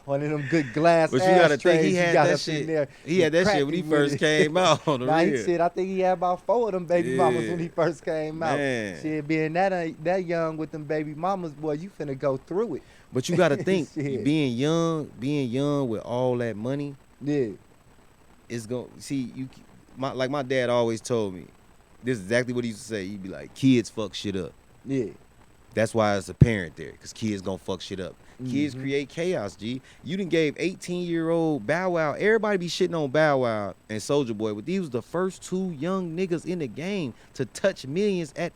One of them good glass But you gotta ashtrays think he had got that up shit. in there. He had that shit when he cracked him with first it. came out on the Nah, he real. said I think he had about 4 of them baby mamas when Yeah. he first came out. Man. Shit, being that young with them baby mamas, boy, you finna go through it. But you gotta think, Shit. being young with all that money, Yeah, is going. See, like my dad always told me, this is exactly what he used to say. He'd be like, kids fuck shit up. yeah. That's why it's a parent there, because kids gonna fuck shit up. Kids Mhm. create chaos, G. You done gave 18-year-old Bow Wow, everybody be shitting on Bow Wow and Soulja Boy, but these was the first 2 young niggas in the game to touch millions at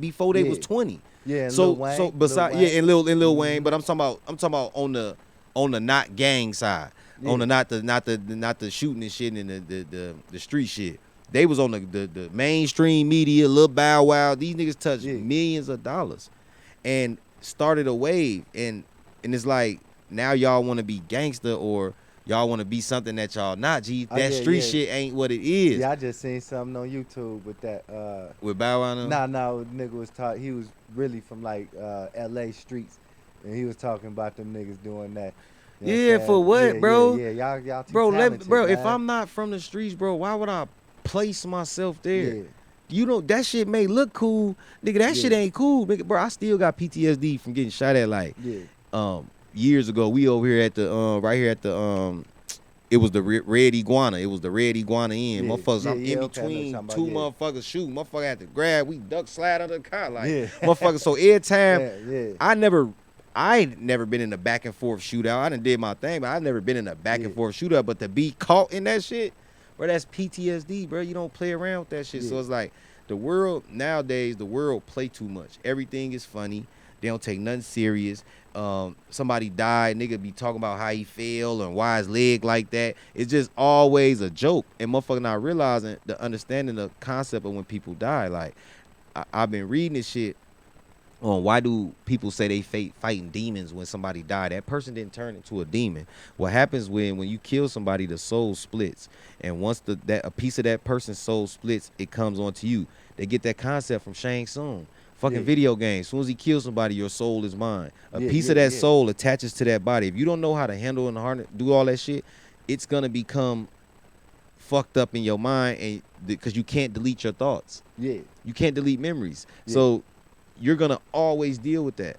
before they was Yeah. 20. Yeah, and So Lil Wayne, so beside Lil Wayne. yeah, and Lil Wayne, Mhm. but I'm talking about on the not gang side, on the not the shooting and shit and the street shit. They was on the mainstream media, Lil Bow Wow. These niggas touched Yeah. millions of dollars and started a wave, and it's like now y'all want to be gangster or y'all want to be something that y'all not. G, Oh, that yeah, street yeah. shit ain't what it is. Yeah, I just seen something on YouTube with that. With Bow Wow now? Nah, nigga was he was really from like L.A. streets, and he was talking about them niggas doing that. You know what I'm Yeah, saying? for what, Yeah, bro? Yeah, y'all too Bro, talented, if man. I'm not from the streets, bro, why would I place myself there? Yeah, You know, that shit may look cool. Nigga, that shit Yeah. ain't cool. Nigga, bro, I still got PTSD from getting shot at like yeah, years ago. We over here at the right here at the it was the Red Iguana. It was the Red Iguana Inn. Yeah. Motherfuckers, Yeah, I'm yeah, in okay, I know between what you're two talking about, motherfuckers shooting. Motherfucker had to grab. We duck slide under the car like Yeah. motherfucker. So every time yeah. I ain't never been in a back and forth shootout. I done did my thing, but I never been in a back and Yeah. forth shootout. But to be caught in that shit, bro, that's PTSD, bro. You don't play around with that shit. So Yeah. it's like the world nowadays, the world play too much. Everything is funny. They don't take nothing serious. Somebody died, nigga be talking about how he fell and why his leg like that. It's just always a joke. And motherfucker not realizing the understanding the concept of when people die. Like I've been reading this shit on why do people say they fighting demons when somebody died. That person didn't turn into a demon. What happens when you kill somebody, the soul splits, and once a piece of that person's soul splits, it comes onto you. They get that concept from Shang Tsung. Fucking Yeah. video games. As soon as he kills somebody, your soul is mine. A Yeah, piece yeah, of that yeah. soul attaches to that body. If you don't know how to handle and harness, do all that shit, it's gonna become fucked up in your mind, and because you can't delete your thoughts. Yeah. You can't delete memories. Yeah. So you're gonna always deal with that.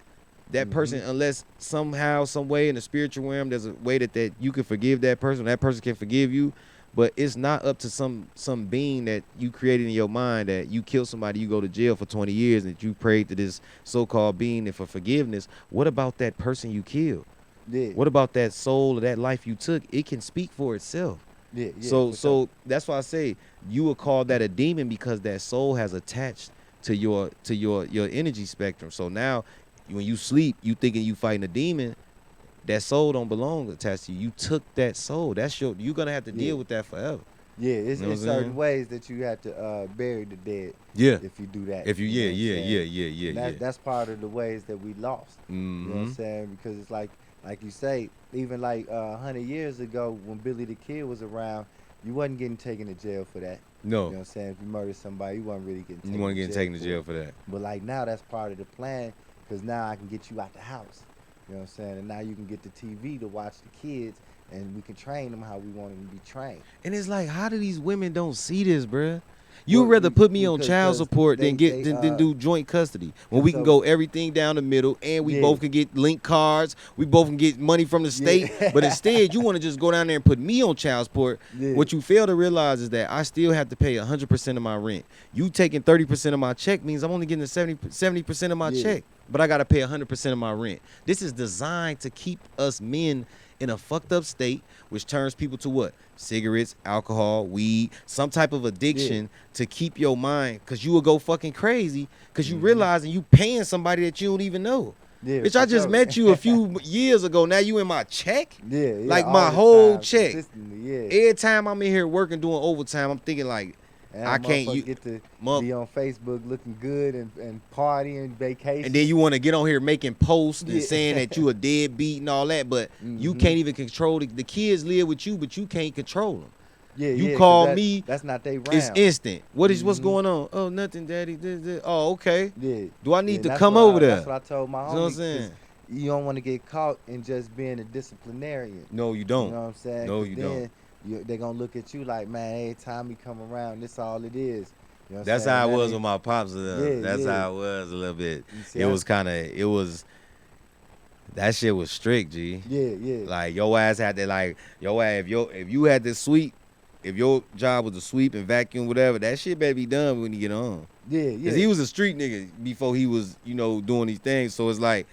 That Mhm. person, unless somehow, some way in the spiritual realm, there's a way that you can forgive that person can forgive you. But it's not up to some being that you created in your mind that you kill somebody, you go to jail for 20 years, and you prayed to this so-called being and for forgiveness. What about that person you killed? Yeah. What about that soul or that life you took? It can speak for itself. Yeah. So for sure. that's why I say you would call that a demon, because that soul has attached to your energy spectrum. So now when you sleep, you thinking you fighting a demon, that soul don't belong attached to you. You took that soul. You're gonna have to Yeah. deal with that forever. Yeah, it's, You know it's what I'm certain saying? ways that you have to bury the dead Yeah. if you do that. If you know what I'm saying? yeah. That's part of the ways that we lost. You know what I'm Mhm. saying? Because it's like you say, even like 100 years ago when Billy the Kid was around, you wasn't getting taken to jail for that. You know what No, I'm saying? If you murdered somebody, you wasn't really getting taken you want to to get taken to jail for that. But like now that's part of the plan, because now I can get you out the house. You know what I'm saying? And now you can get the TV to watch the kids, and we can train them how we want them to be trained. And it's like, how do these women don't see this, bruh? You'd Well, rather put me on because child support than they- than do joint custody, when we can so- go everything down the middle, and we Yeah. both can get link cards, we both can get money from the state. Yeah. But instead, you want to just go down there and put me on child support. Yeah. What you fail to realize is that I still have to pay 100% of my rent. You taking 30% of my check means I'm only getting the 70% of my Yeah. check, but I got to pay 100% of my rent. This is designed to keep us men in a fucked up state, which turns people to what? Cigarettes, alcohol, weed, some type of addiction to keep your mind, because you will go fucking crazy because you realizing you paying somebody that you don't even know. Yeah, Bitch, for I just sure. met you a few years ago. Now you in my check? Yeah, yeah, like all my the whole time, check. consistently, yeah. Every time I'm in here working, doing overtime, I'm thinking like, And I that can't. motherfucker You, get to month, be on Facebook looking good and partying, vacation. and then you want to get on here making posts and Yeah. saying that you a deadbeat and all that, but you Mhm. can't even control the kids live with you, but you can't control them. Yeah, You yeah, call cause me, that's not they it's round. instant. What's Mhm. going on? Oh, nothing, daddy. This. Oh, okay. Yeah. Do I Yeah, need and to come over there? that's what I told my You know what I'm homie, cause saying? you don't want to get caught in just being a disciplinarian. No, you You don't. know what I'm saying? No, Cause you don't. then they gonna look at you like, man, every time he come around, this all it is. You know what I'm That's saying? how it That was ain't, with my pops. yeah, That's yeah. how it was a little bit. You see, It was kind of, it was, that shit was strict, G. yeah, yeah, Like, your ass had to, like, your ass, if you had to sweep, if your job was to sweep and vacuum, whatever, that shit better be done when you get on. yeah, yeah. Because he was a street nigga before he was, doing these things. So it's like,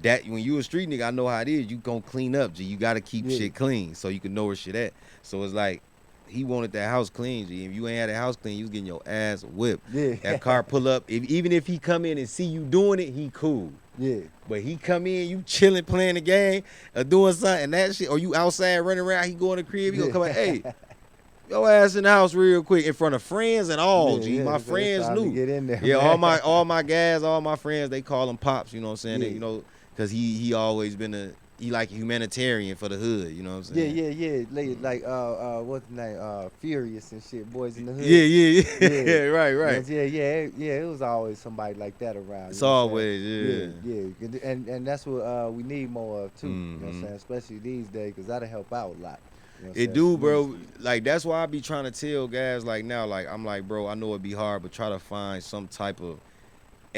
that when you a street nigga, I know how it is. You gonna clean up, G. You gotta keep Yeah. shit clean so you can know where shit at. So it's like, he wanted that house clean, G. If you ain't had that house clean, you was getting your ass whipped. Yeah. That car pull up, even if he come in and see you doing it, he cool. Yeah. But he come in, you chilling, playing the game, or doing something, and that shit, or you outside running around, he go in the crib, he gonna come like, hey, your ass in the house real quick in front of friends and all, Yeah, G. yeah, My so it's friends time to knew. get in there, Yeah, man. all my guys, all my friends, they call him Pops, you know what I'm saying? Yeah. They, cause he always been he like a humanitarian for the hood, you know what I'm Yeah, saying? yeah, yeah. Like what's the name? Furious and shit. Boys in the Hood. Yeah, Yeah. right, You know, right. yeah. It was always somebody like that around. It's you know what I'm always, saying? Yeah. And that's what we need more of too. You know what I'm Mhm. saying? Especially these days, cause that'll help out a lot. You know what I'm It saying? do, bro. Tremendously. Like, that's why I be trying to tell guys, like, now, like, I'm like, bro, I know it be hard, but try to find some type of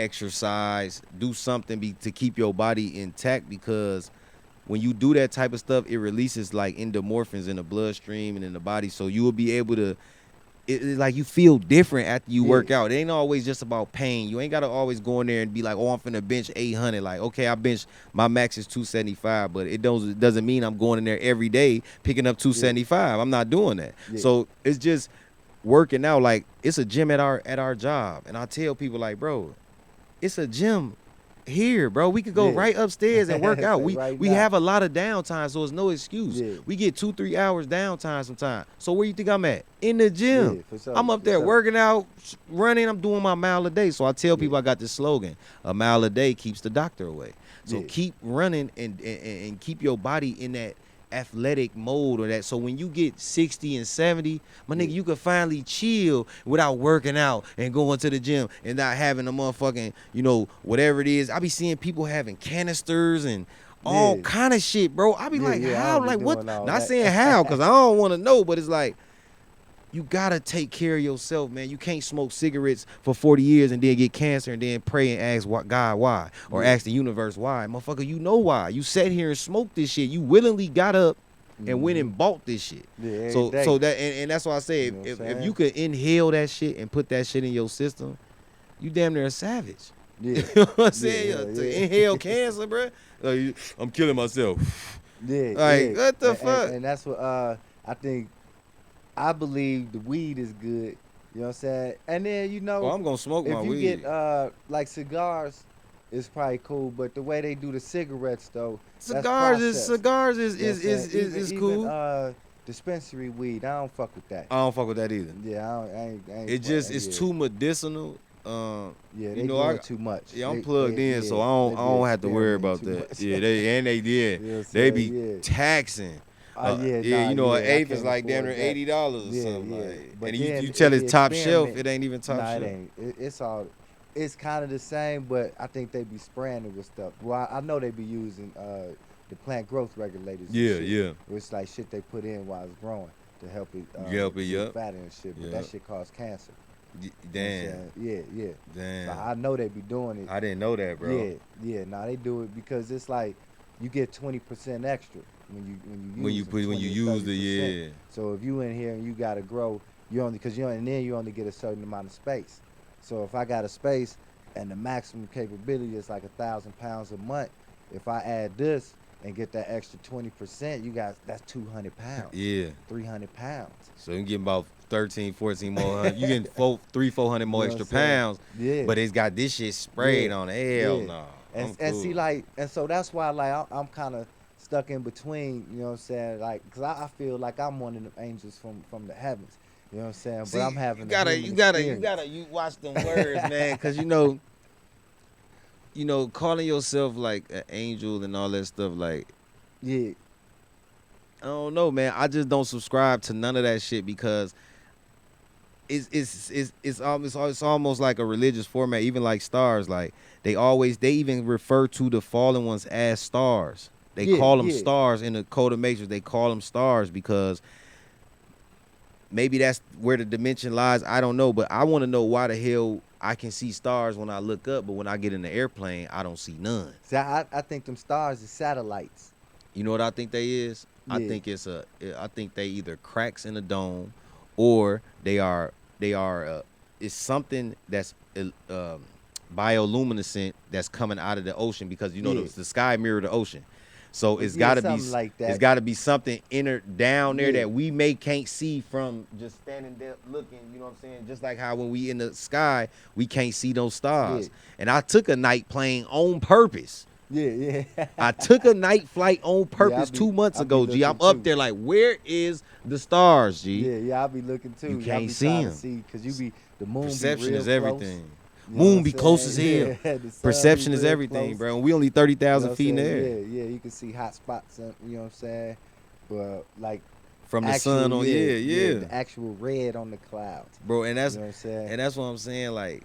exercise, do something to keep your body intact, because when you do that type of stuff, it releases like endorphins in the bloodstream and in the body, so you will be able to, it's like you feel different after you Yeah. work out. It ain't always just about pain. You ain't gotta always go in there and be like, oh, I'm finna bench 800. Like, okay, I bench, my max is 275, but it doesn't mean I'm going in there every day picking up 275. I'm not doing that. Yeah. So it's just working out. Like, it's a gym at our job, and I tell people like, bro, it's a gym here, bro. We could go Yeah. right upstairs and work out. Say We right we now. have a lot of downtime, so it's no excuse. Yeah. We get 2-3 hours downtime sometimes. So where you think I'm at? In the gym. Yeah, for sure. I'm up for there sure. working out, running. I'm doing my mile a day. So I tell people Yeah. I got this slogan: a mile a day keeps the doctor away. So Yeah. keep running and keep your body in that athletic mode, or that, so when you get 60 and 70, my nigga, Yeah. you can finally chill without working out and going to the gym and not having a motherfucking, whatever it is. I be seeing people having canisters and all Yeah. kind of shit, bro. I be Yeah, like, yeah, I how? don't be Like, what? doing all Not that. saying how, because I don't want to know, but it's like, you gotta take care of yourself, man. You can't smoke cigarettes for 40 years and then get cancer and then pray and ask God why, or Yeah. ask the universe why. Motherfucker, you know why. You sat here and smoked this shit. You willingly got up and went and bought this shit. Yeah, every So day. so that, and that's why I say, You know what I'm if saying? you could inhale that shit and put that shit in your system, you damn near a savage. Yeah. You know what I'm saying? Yeah, To yeah. inhale cancer, bro. Like, I'm killing myself. Yeah, Like, yeah. what the And- fuck? And that's what I think. I believe the weed is good. You know what I'm saying? And then Oh, I'm gonna smoke my if you weed. get like cigars, it's probably cool. But the way they do the cigarettes though, that's Cigars is processed. cigars is You know what I'm is saying? is Even, cool. dispensary weed, I don't fuck with that. I don't fuck with that either. Yeah, I ain't It fuck- just it's yeah. too medicinal. Yeah, you they know, doing I- too much. Yeah, I'm They- plugged they- in, so yeah, I don't they I be don't have to worry about experimenting that. too Yeah, much. they did. You know what I'm They saying? be Yeah. taxing. Yeah, you nah, know, an I eighth is can't like damn near afford that. $80 or Yeah, something. yeah. Like, But and then you tell if it's you top shelf, experiment- it ain't even top Nah, shelf. it ain't. It's all. It's kind of the same, but I think they be spraying it with stuff. Well, I know they be using the plant growth regulators. and Yeah, shit. yeah. It's like shit they put in while it's growing to help it. Help it, get yup. fatter and shit. But Yup. that shit cause cancer. You know what I'm Damn, saying? Yeah, yeah. damn. So I know they be doing it. I didn't know that, bro. Yeah, yeah. Nah, they do it because it's like you get 20% extra when you use the yeah. So if you in here and you gotta grow, you only and then you only get a certain amount of space. So if I got a space and the maximum capability is like 1,000 pounds a month, if I add this and get that extra 20%, you guys that's 200 pounds, Yeah. 300 pounds. So you getting about 13, 14 more. You getting 400 more You know extra what I'm saying? pounds. Yeah. But it's got this shit sprayed Yeah. on it. Hell Yeah. no. And see, like, and so that's why, like, I'm kind of stuck in between, you know what I'm saying? Like, because I feel like I'm one of the angels from the heavens. You know what I'm saying? See, But I'm having you watch them words, man, because calling yourself like an angel and all that stuff, like, yeah, I don't know, man. I just don't subscribe to none of that shit because it's almost like a religious format. Even like stars, like they even refer to the fallen ones as stars. They Yeah, call them yeah. stars in the Code of Matrix. They call them stars because maybe that's where the dimension lies. I don't know, but I want to know why the hell I can see stars when I look up, but when I get in the airplane, I don't see none. See, I think them stars is satellites. You know what I think they is? Yeah. I think they either cracks in the dome, or they are it's something that's bioluminescent that's coming out of the ocean because Yeah. the sky mirror the ocean. So it's Yeah, gotta be something like that. It's gotta be something down there Yeah. that we can't see from just standing there looking, you know what I'm saying? Just like how when we in the sky, we can't see those stars. Yeah. And I took a night plane on purpose. Yeah. I took a night flight on purpose I be- 2 months I be ago, G. I'm looking up too. there like, where is the stars, G? Yeah, I'll be looking too. You Y'all can't be see trying to 'em. see because you be the moon. Perception be real is close. everything. You know Moon what be I'm close as saying? hell. Yeah, the sun Perception be is real everything, close. bro. And we only You know 30,000 what feet in I'm the saying? air. Yeah, you can see hot spots. You know what I'm saying? But like From the actual, sun on, yeah. the actual red on the clouds. Bro, and that's You know what I'm saying? and that's what I'm saying. Like,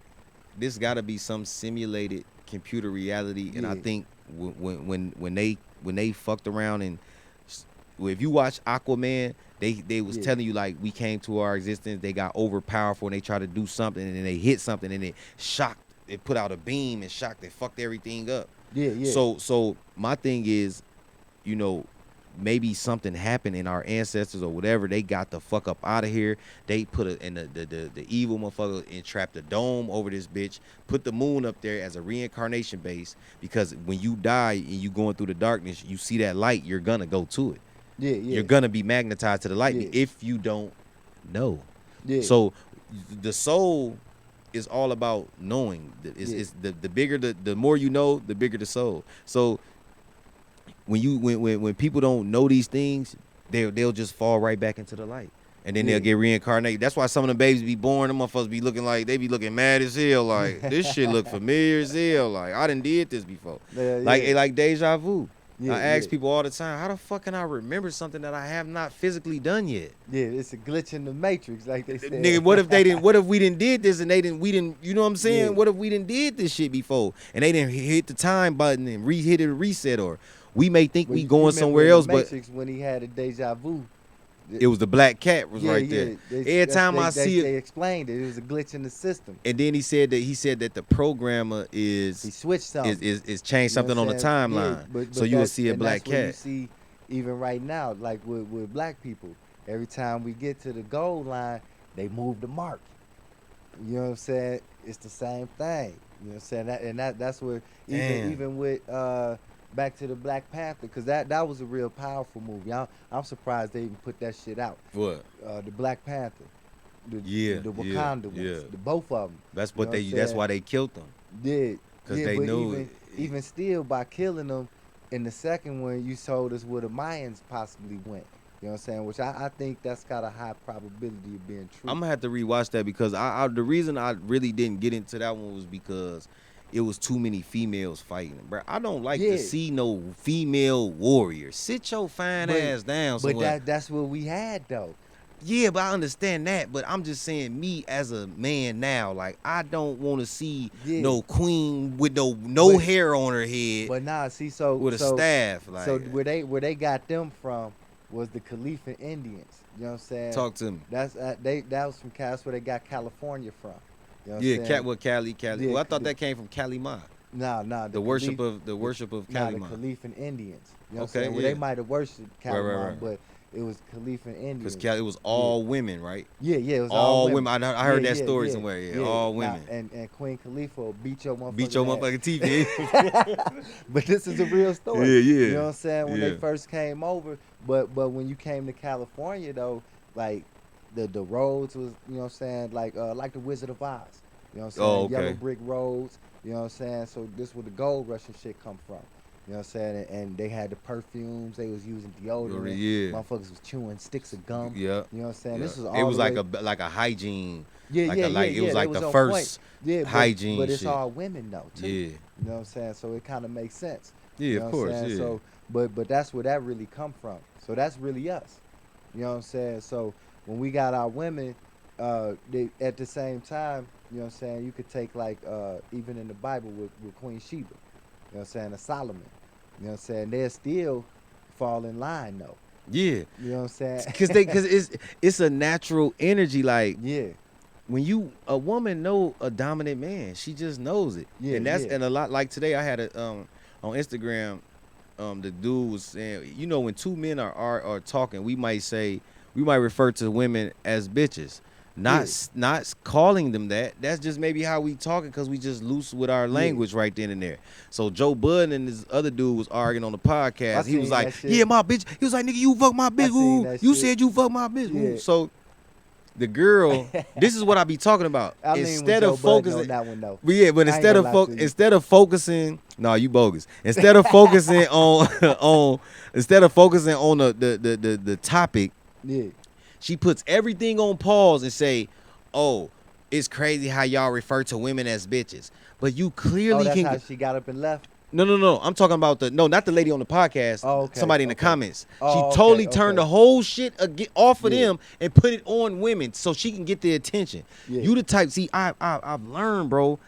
this got to be some simulated computer reality. And I Yeah. think when they fucked around and if you watch Aquaman, they was Yeah. telling you like we came to our existence. They got overpowerful and they tried to do something and then they hit something and it shocked. It put out a beam and shocked. They fucked everything up. Yeah. So my thing is, maybe something happened in our ancestors or whatever. They got the fuck up out of here. They put the evil motherfucker and trapped a dome over this bitch. Put the moon up there as a reincarnation base because when you die and you going through the darkness, you see that light, you're gonna go to it. Yeah. You're gonna be magnetized to the light Yeah. if you don't know. Yeah. So the soul is all about knowing. It's the bigger the more you know, the bigger the soul. So when people don't know these things, they'll just fall right back into the light. And then Yeah. they'll get reincarnated. That's why some of the babies be born, them motherfuckers be looking like they be looking mad as hell. Like this shit look familiar as hell. Like I done did this before. Yeah, Like deja vu. Yeah, I ask yeah. people all the time, how the fuck can I remember something that I have not physically done yet? Yeah, it's a glitch in the matrix, like they said. Nigga, what if we didn't did this and we didn't, you know what I'm saying? Yeah. What if we didn't did this shit before and they didn't hit the time button and hit a reset, or we may think Well, we you going remember somewhere in the else, but Matrix when he had a deja vu. it was the black cat was right there. Every time I see they it, explained it. It was a glitch in the system. and then he said that the programmer He is switched something. is changed You know something what on the I'm saying? Yeah, timeline, but so you will that's- see a and black that's what you cat. see even right now, like with black people. Every time we get to the goal line, they move the mark. You know what I'm saying? It's the same thing. You know what I'm saying? That's where Damn. even with back to the Black Panther, because that was a real powerful movie. I'm surprised they even put that shit out. What? The Black Panther. The Yeah, Wakanda ones. yeah. The both of them. That's You what know they. what I'm That's saying? why they killed them. Yeah, 'Cause yeah, they but knew even still by killing them in the second one, you told us where the Mayans possibly went. You know what I'm saying? Which I think that's got a high probability of being true. I'm gonna have to rewatch that because the reason I really didn't get into that one was because it was too many females fighting, bro. I don't like Yeah. to see no female warrior. Sit your fine But- ass down but somewhere. that's what we had though. Yeah, but I understand that. But I'm just saying, me as a man now, like I don't want to see Yeah. no queen with no But- hair on her head But nah, see, so with a so, staff. Like, so where they got them from was the Khalifa Indians. You know what I'm saying? talk to me. That was from that's where they got California from. You know what Yeah, I'm saying? Cali. Yeah, Well, I thought the- that came from Cali Ma. Nah, The worship of Nah, Cali the Ma. Khalifa Indians. You know what I'm Okay, saying? Well, yeah. they might have worshipped Calamar, right. but it was Khalifa Indians. Because it was all women, right? Yeah, it was All all women. I heard Yeah, that story yeah. somewhere. Yeah, all Nah, women. and Queen Khalifa will beat your motherfucking Beat your ass. motherfucking TV. But this is a real story. Yeah, yeah. You know what I'm saying? When they Yeah. first came over, but when you came to California though, like the roads was, you know what I'm saying, like the Wizard of Oz. You know what I'm saying? Oh, okay. Yellow brick roads. You know what I'm saying? So this where the gold rush and shit come from. You know what I'm saying? And they had the perfumes. They was using deodorant. Yeah. Motherfuckers was chewing sticks of gum. Yeah. You know what I'm saying? Yeah. This was all It was the way. like a hygiene. Yeah, Like yeah, a yeah, like it yeah. was They like was the on first point. Yeah, hygiene but it's shit. all women though too. Yeah. You know what I'm saying? So it kind of makes sense. Yeah, You know of what I'm course. saying? Yeah. So, but that's where that really come from. So that's really us. You know what I'm saying? So when we got our women, they at the same time, you know what I'm saying? You could take like even in the Bible with Queen Sheba. You know what I'm saying? Or Solomon. You know what I'm saying? They'll still fall in line though. Yeah. You know what I'm saying? Cause it's a natural energy. Like yeah, when a woman know a dominant man, she just knows it. Yeah, And that's yeah. and a lot like today I had a on Instagram, the dude was saying, you know, when two men are talking, we might refer to women as bitches. Not calling them that. That's just maybe how we talking because we just loose with our language right then and there. So Joe Budden and this other dude was arguing on the podcast. He was seen like, that shit. "Yeah, my bitch." He was like, "Nigga, you fuck my bitch. seen Ooh. that You shit. said you fuck my bitch." Yeah. Ooh. So the girl, this is what I be talking about. I mean, Instead with of Joe Budden on focusing, that one though. but yeah, but I ain't gonna lie to you. instead of focusing, no, you bogus. Instead of focusing on instead of focusing on the topic, Yeah, she puts everything on pause and say, "Oh, it's crazy how y'all refer to women as bitches." But you oh, clearly that's can. how she got up and left. No. I'm talking about not the lady on the podcast. Oh, okay, Somebody in the okay. comments. Oh, She okay, totally turned okay. the whole shit off of Yeah. them and put it on women so she can get their attention. Yeah. You the type. See, I've learned, bro.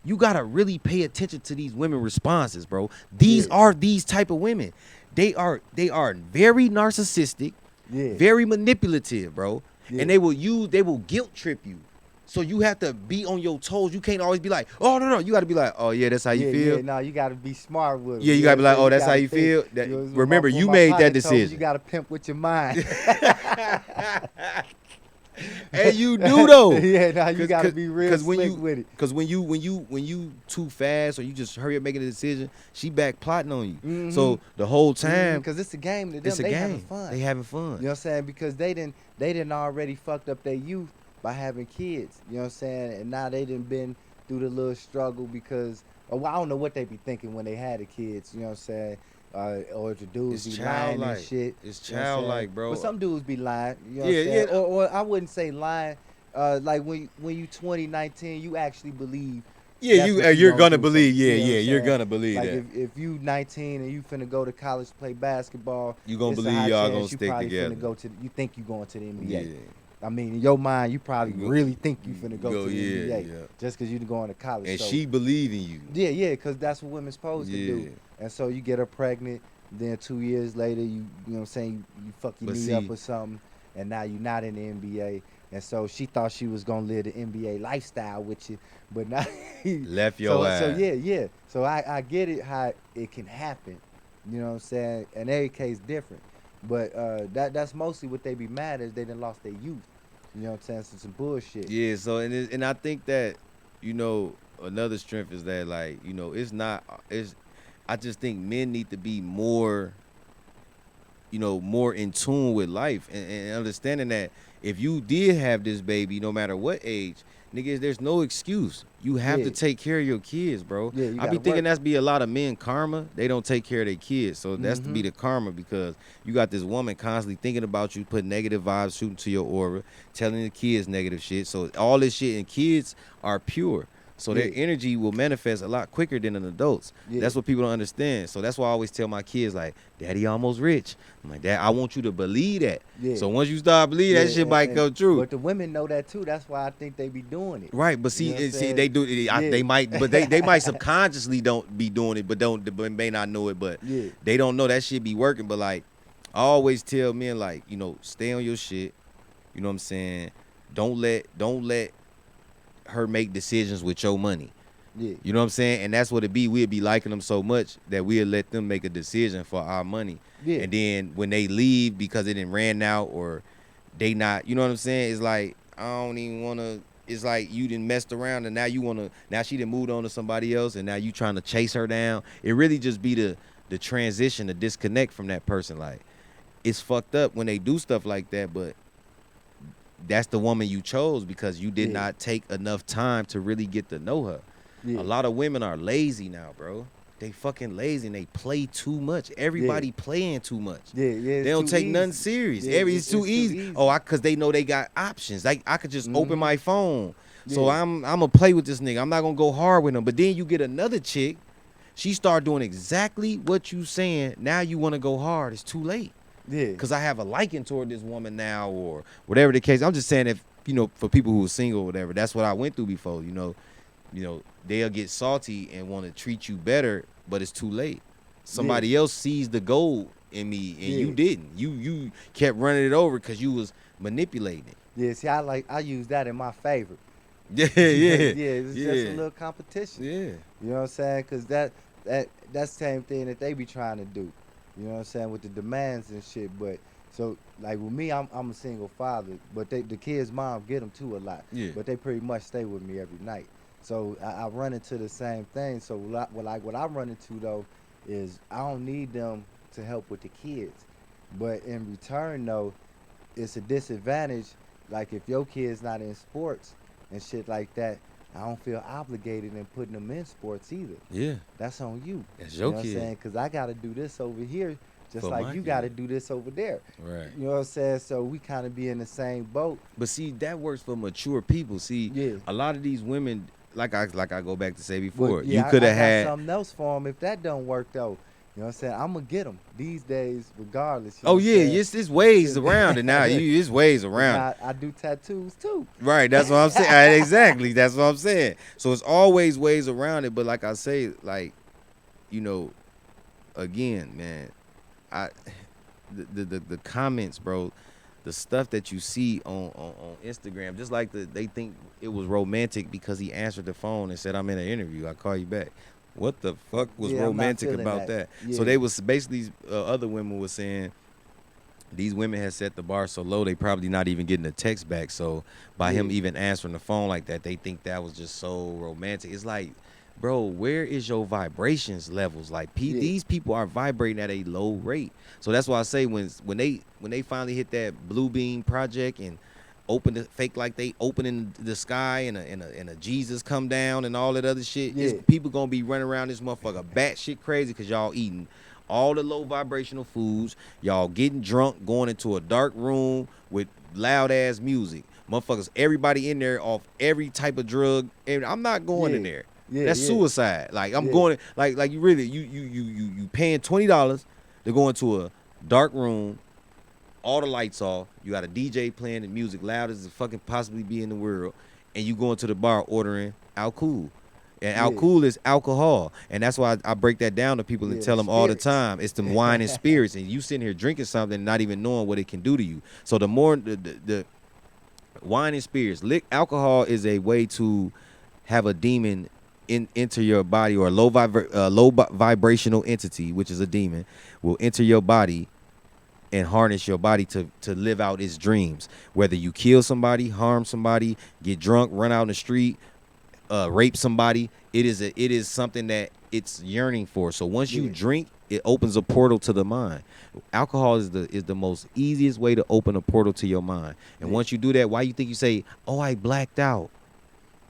You gotta really pay attention to these women responses, bro. These Yeah. are these type of women. They are very narcissistic, Yeah, very manipulative, bro. Yeah. And they will guilt trip you. So you have to be on your toes. You can't always be like, "Oh no." You got to be like, "Oh yeah, that's how you feel." Yeah, no, you gotta be smart with it. Yeah, you gotta be like, know "Oh, what I'm that's how saying? you gotta feel." think. That- You know, when remember, when you my made partner that told me, decision. You gotta pimp with your mind. And you do though. Yeah, now you gotta be real slick with it. Because when you too fast or you just hurry up making a decision, she back plotting on you. So the whole time, Because it's a game to them. it's a They game. having fun. They having fun. You know what I'm saying? Because they didn't already fucked up their youth by having kids. You know what I'm saying? And now they done been through the little struggle because well, I don't know what they be thinking when they had the kids. You know what I'm saying? Or the dudes It's be lying and childlike. shit. It's You know what I'm saying? childlike, bro. But some dudes be lying. You know what Yeah, I'm saying? yeah. Or I wouldn't say lying. Like when you 2019, you actually believe. Yeah, that's what you're gonna gonna do believe. something. Yeah, You know what yeah, I'm you're saying? gonna believe Like that. if you 19 and you finna go to college to play basketball, You gonna it's a believe high y'all chance gonna you stick probably together. Finna go to you think you going to the NBA. Yeah. I mean, in your mind, you probably Go- really think you finna go to the yeah, NBA yeah. just because you going to college. And so, she believe in you. yeah, because that's what women's supposed to Yeah. do. And so you get her pregnant, then 2 years later, you know what I'm saying, you fuck your But knee see- up or something, and now you're not in the NBA. And so she thought she was gonna live the NBA lifestyle with you, but now Left your ass. So yeah. So I get it how it can happen. You know what I'm saying? And every case different. But that's mostly what they be mad is they done lost their youth. You know what I'm saying? Some bullshit. Yeah, so and I think that, you know, another strength is that, like, you know, I just think men need to be more, you know, more in tune with life and understanding that if you did have this baby, no matter what age, niggas, there's no excuse. You have Yeah. to take care of your kids, bro. Yeah, you I be gotta thinking work. that's be a lot of men karma. They don't take care of their kids. So that's to be the karma because you got this woman constantly thinking about you, putting negative vibes shooting to your aura, telling the kids negative shit. So all this shit, and kids are pure. So their Yeah. energy will manifest a lot quicker than an adult's. Yeah. That's what people don't understand. So that's why I always tell my kids, like, "Daddy almost rich." I'm like, "Dad, I want you to believe that." Yeah. So once you start believing that shit might come true. But the women know that too. That's why I think they be doing it. Right, but see, You know what I'm see, saying? they do. Yeah. They might, but they might subconsciously don't be doing it, but may not know it. But Yeah. they don't know that shit be working. But like, I always tell men, like, you know, stay on your shit. You know what I'm saying? Don't let her make decisions with your money. Yeah. You know what I'm saying? And that's what it be. We'd be liking them so much that we'll let them make a decision for our money. Yeah. And then when they leave because it didn't ran out or they not, you know what I'm saying? It's like, I don't even want to, it's like you done messed around and now she done moved on to somebody else and now you trying to chase her down. It really just be the transition, the disconnect from that person. Like, it's fucked up when they do stuff like that, but that's the woman you chose because you did Yeah. not take enough time to really get to know her. Yeah. A lot of women are lazy now, bro. they fucking lazy and they play too much. Everybody playing too much. Yeah, yeah. They don't too take easy. nothing serious. Yeah, It's too easy. Oh, cause they know they got options. Like I could just open my phone. So Yeah. I'm gonna play with this nigga. I'm not gonna go hard with him. But then you get another chick, she start doing exactly what you saying. Now you want to go hard. It's too late. Yeah. Cause I have a liking toward this woman now, or whatever the case. I'm just saying, if for people who are single or whatever, that's what I went through before. They'll get salty and want to treat you better, but it's too late. Somebody else sees the gold in me, and you didn't. You kept running it over because you was manipulating it. Yeah, see, I use that in my favor. Yeah. It's just a little competition. Yeah. You know what I'm saying? Because that's the same thing that they be trying to do. You know what I'm saying? With the demands and shit. But so like with me, I'm a single father, but the kids' mom get them too a lot. Yeah. But they pretty much stay with me every night. So I run into the same thing. So what I run into though is I don't need them to help with the kids, but in return though, it's a disadvantage. Like if your kid's not in sports and shit like that, I don't feel obligated in putting them in sports either. Yeah. That's on you. That's You know your what I'm kid. saying? Because I got to do this over here just For like my you kid. got to do this over there. Right. You know what I'm saying? So we kind of be in the same boat. But see, that works for mature people. See, Yeah. a lot of these women, like I go back to say before, But, you I could have got had. something else for them if that don't work though. You know what I'm saying? I'm going to get them these days regardless. You know Oh what I'm yeah, saying? it's ways around it now. It's ways around it. I do tattoos too. Right, that's what I'm saying. Exactly, that's what I'm saying. So it's always ways around it. But like I say, like, again, man, the comments, bro, the stuff that you see on Instagram, just like they think it was romantic because he answered the phone and said, "I'm in an interview. I'll call you back." What the fuck was Yeah, I'm not romantic feeling about that? that. So Yeah. they was basically other women was saying these women had set the bar so low they probably not even getting a text back. So by him Yeah. even answering the phone like that, they think that was just so romantic. It's like, bro, where is your vibrations levels? Like these people are vibrating at a low rate. So that's why I say when they finally hit that Blue Beam project and open the fake like they opening the sky and a Jesus come down and all that other shit, Yeah. people gonna be running around this motherfucker batshit crazy because y'all eating all the low vibrational foods, y'all getting drunk, going into a dark room with loud ass music. Motherfuckers, everybody in there off every type of drug. I'm not going in there. Yeah, That's yeah. suicide. Like I'm Yeah. going like you really you paying $20 to go into a dark room, all the lights off. You got a DJ playing the music loud as it fucking possibly be in the world, and you go into the bar ordering Al-Cool. And Yeah. Al-Cool is alcohol, and that's why I break that down to people and Yeah, tell them all the spirits. time. It's the wine and spirits, and you sitting here drinking something and not even knowing what it can do to you. So the more the wine and spirits, alcohol is a way to have a demon enter your body, or a low vibrational entity, which is a demon, will enter your body and harness your body to live out its dreams. Whether you kill somebody, harm somebody, get drunk, run out in the street, rape somebody, it is something that it's yearning for. So once you Yeah. drink, it opens a portal to the mind. Alcohol is the most easiest way to open a portal to your mind. And Yeah. once you do that, why you think you say, "Oh, I blacked out"?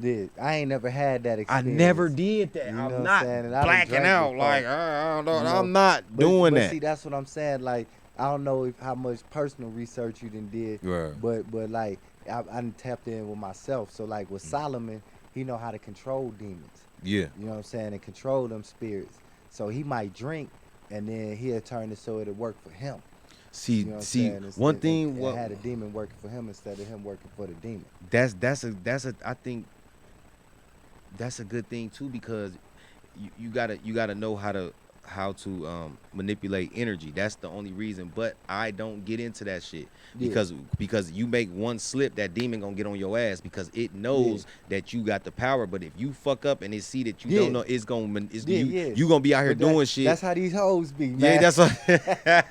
Yeah, I ain't never had that I experience. never did that. You know what I'm I'm not saying? And I done blacking drank out. before. Like I don't know. You know? I'm not But doing that. See, that's what I'm saying. Like, I don't know how much personal research you done did, Right. but like, I done tapped in with myself. So like with Solomon, he know how to control demons. Yeah. You know what I'm saying? And control them spirits. So he might drink, and then he'll turn it so it'll work for him. See, You know what I'm saying? one Instead- thing. it What had a demon working for him instead of him working for the demon. that's I think that's a good thing too, because you gotta know how to manipulate energy. That's the only reason. But I don't get into that shit Yeah. because you make one slip, that demon gonna get on your ass because it knows that you got the power. But if you fuck up and it see that you don't know, it's you gonna be out here But that- doing shit. That's how these hoes be, man. Yeah, that's what.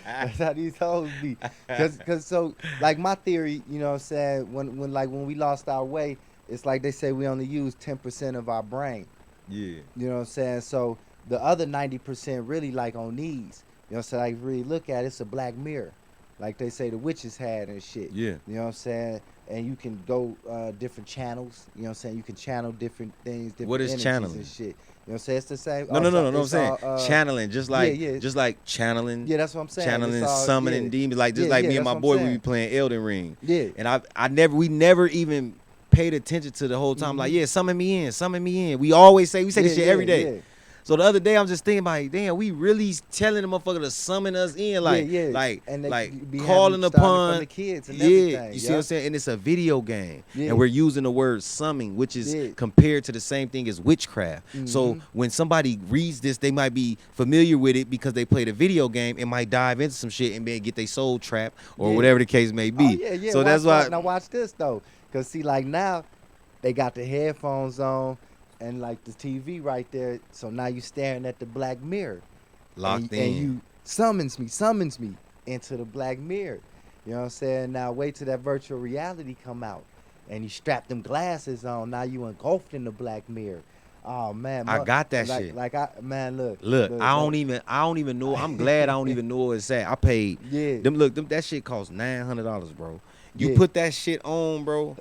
That's how these hoes be. Cause so like my theory, you know what I'm saying, when we lost our way, it's like they say we only use 10% of our brain. Yeah. You know what I'm saying? So the other 90% really like on these. You know what I'm saying? Like really look at it, it's a black mirror. Like they say the witches had and shit. Yeah. You know what I'm saying? And you can go different channels. You know what I'm saying? You can channel different things, different What is energies channeling? and shit. You know what I'm saying? It's the same. No, no, no, no, no. I'm It's saying all, channeling, yeah, yeah. just like channeling, Yeah, that's what I'm saying. channeling, It's all, summoning yeah. demons. Like just Yeah, like yeah, me and that's my what I'm boy, we be saying. playing Elden Ring, Yeah. and we never even paid attention to the whole time. Like, yeah, summon me in, summon me in. We always say, we say this Yeah, shit every day. yeah. So the other day, I'm just thinking about, like, damn, we really telling the motherfucker to summon us in, like, Yeah, yeah. And they like be calling having starting upon, from the kids and yeah, everything. you see what I'm saying? And it's a video game, Yeah. and we're using the word summon, which is Yeah. compared to the same thing as witchcraft. So Mhm. when somebody reads this, they might be familiar with it because they played a video game and might dive into some shit and then get their soul trapped or Yeah. whatever the case may be. Oh yeah, yeah. So that's why. Now watch this though, cause see, like now, they got the headphones on, and like the TV right there. So now you staring at the black mirror. Locked in. And you summons me into the black mirror. You know what I'm saying? Now wait till that virtual reality come out, and you strap them glasses on. Now you engulfed in the black mirror. Oh man, I got that like, shit. Like man, look. I don't even know. I'm glad I don't even know where it's at. I paid Yeah. them. That shit cost $900, bro. You Yeah. put that shit on, bro.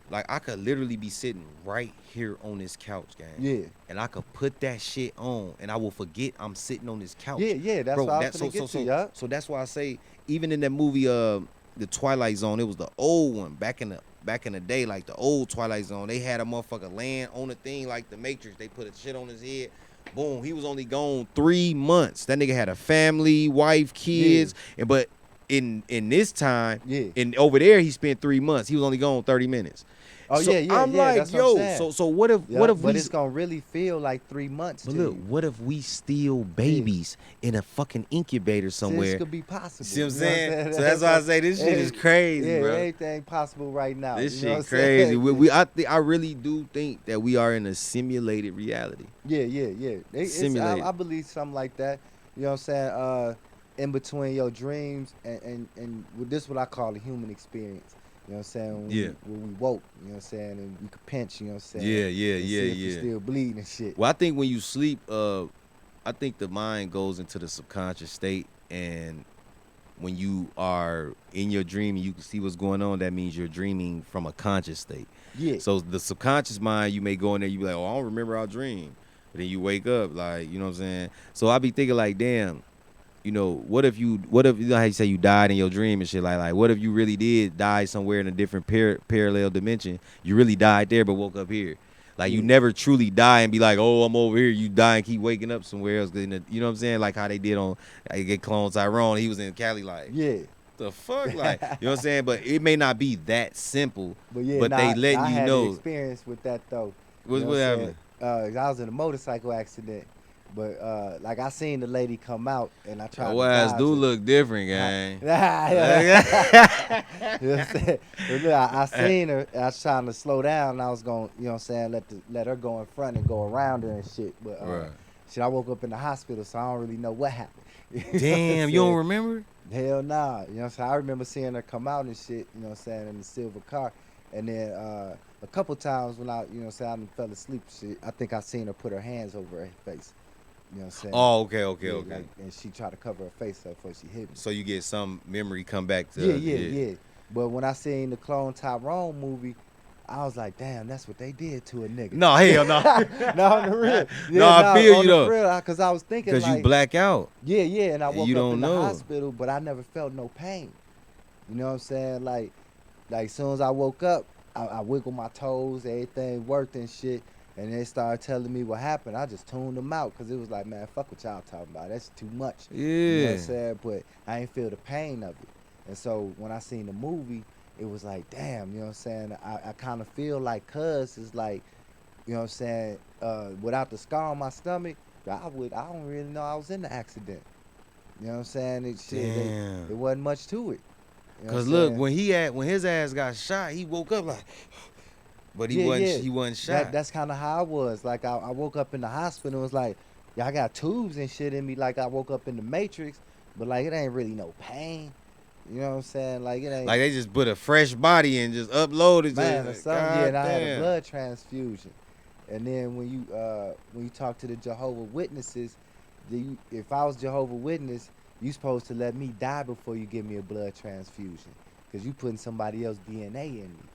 Like I could literally be sitting right here on this couch, gang. Yeah. And I could put that shit on, and I will forget I'm sitting on this couch. Yeah, yeah. That's bro, what I was gonna get to, yeah. So that's why I say, even in that movie, The Twilight Zone, it was the old one back in the day, like the old Twilight Zone. They had a motherfucker land on the thing like the Matrix. They put a shit on his head. Boom, he was only gone 3 months. That nigga had a family, wife, kids, but in this time, and over there he spent 3 months. He was only gone 30 minutes. Oh So yeah, I'm like, that's what I'm saying. so what if But we? it's gonna really feel like 3 months. But to look, you. what if we steal babies in a fucking incubator somewhere? This could be possible. See what I'm You know saying? So that's why I say this shit is crazy, yeah, bro. Anything possible right now. This you know shit what I'm saying? crazy. I really do think that we are in a simulated reality. Yeah. Simulated. I believe something like that. You know what I'm saying? In between your dreams and this is what I call the human experience. You know what I'm saying? When we woke, you know what I'm saying? And we could pinch, you know what I'm saying? Yeah, and see if yeah. you're still bleeding and shit. Well, I think when you sleep, I think the mind goes into the subconscious state, and when you are in your dream and you can see what's going on, that means you're dreaming from a conscious state. Yeah. So the subconscious mind, you may go in there, you be like, oh, I don't remember our dream. But then you wake up, like, you know what I'm saying? So I be thinking like, damn, you know, what if you know how you say you died in your dream and shit, like what if you really did die somewhere in a different parallel dimension? You really died there but woke up here. Like you never truly die and be like, oh, I'm over here. You die and keep waking up somewhere else. You know what I'm saying? Like how they did on Get Clone Tyrone. He was in Cali, like, Yeah. the fuck, like, you know what I'm saying? But it may not be that simple. But yeah, but they letting I you had know. an experience with that though. What You know happened? I was in a motorcycle accident, but like I seen the lady come out and I tried. Your to ass dodge do her. look different, gang. You know what I'm saying? But look, I seen her. And I was trying to slow down. And I was going, you know what I'm saying, let her go in front and go around her and shit. But Right. shit, I woke up in the hospital, so I don't really know what happened. You know what I'm Damn, you don't saying? remember? Hell nah. You know what I'm saying? I remember seeing her come out and shit, you know what I'm saying, in the silver car. And then a couple times when I, you know what I'm saying, I done fell asleep shit, I think I seen her put her hands over her face. You know what I'm saying? Oh, okay. Yeah, like, and she tried to cover her face up before she hit me. So you get some memory come back to Yeah. But when I seen the Clone Tyrone movie, I was like, damn, that's what they did to a nigga. No, hell no. No, on the real. No, I feel you, though. Because I was thinking Because like, you black out. yeah, and I woke You up don't in know. the hospital, but I never felt no pain. You know what I'm saying? Like as soon as I woke up, I wiggled my toes, everything worked and shit, and they started telling me what happened. I just tuned them out because it was like, man, fuck what y'all talking about. That's too much. Yeah. You know what I'm saying? But I ain't feel the pain of it. And so when I seen the movie, it was like, damn, you know what I'm saying? I kind of feel like Cuz is like, you know what I'm saying, without the scar on my stomach, I don't really know I was in the accident. You know what I'm saying? Damn. It wasn't much to it. You know what Cause I'm look, saying? when his ass got shot, he woke up like, but he wasn't shot. That's kind of how I was. Like I woke up in the hospital and was like, yeah, I got tubes and shit in me. Like I woke up in the Matrix, but like it ain't really no pain. You know what I'm saying? Like it ain't. Like they just put a fresh body and just uploaded Man, or it. something. Yeah, and I had a blood transfusion. And then when you talk to the Jehovah Witnesses, if I was Jehovah Witness, you supposed to let me die before you give me a blood transfusion, because you putting somebody else's DNA in me.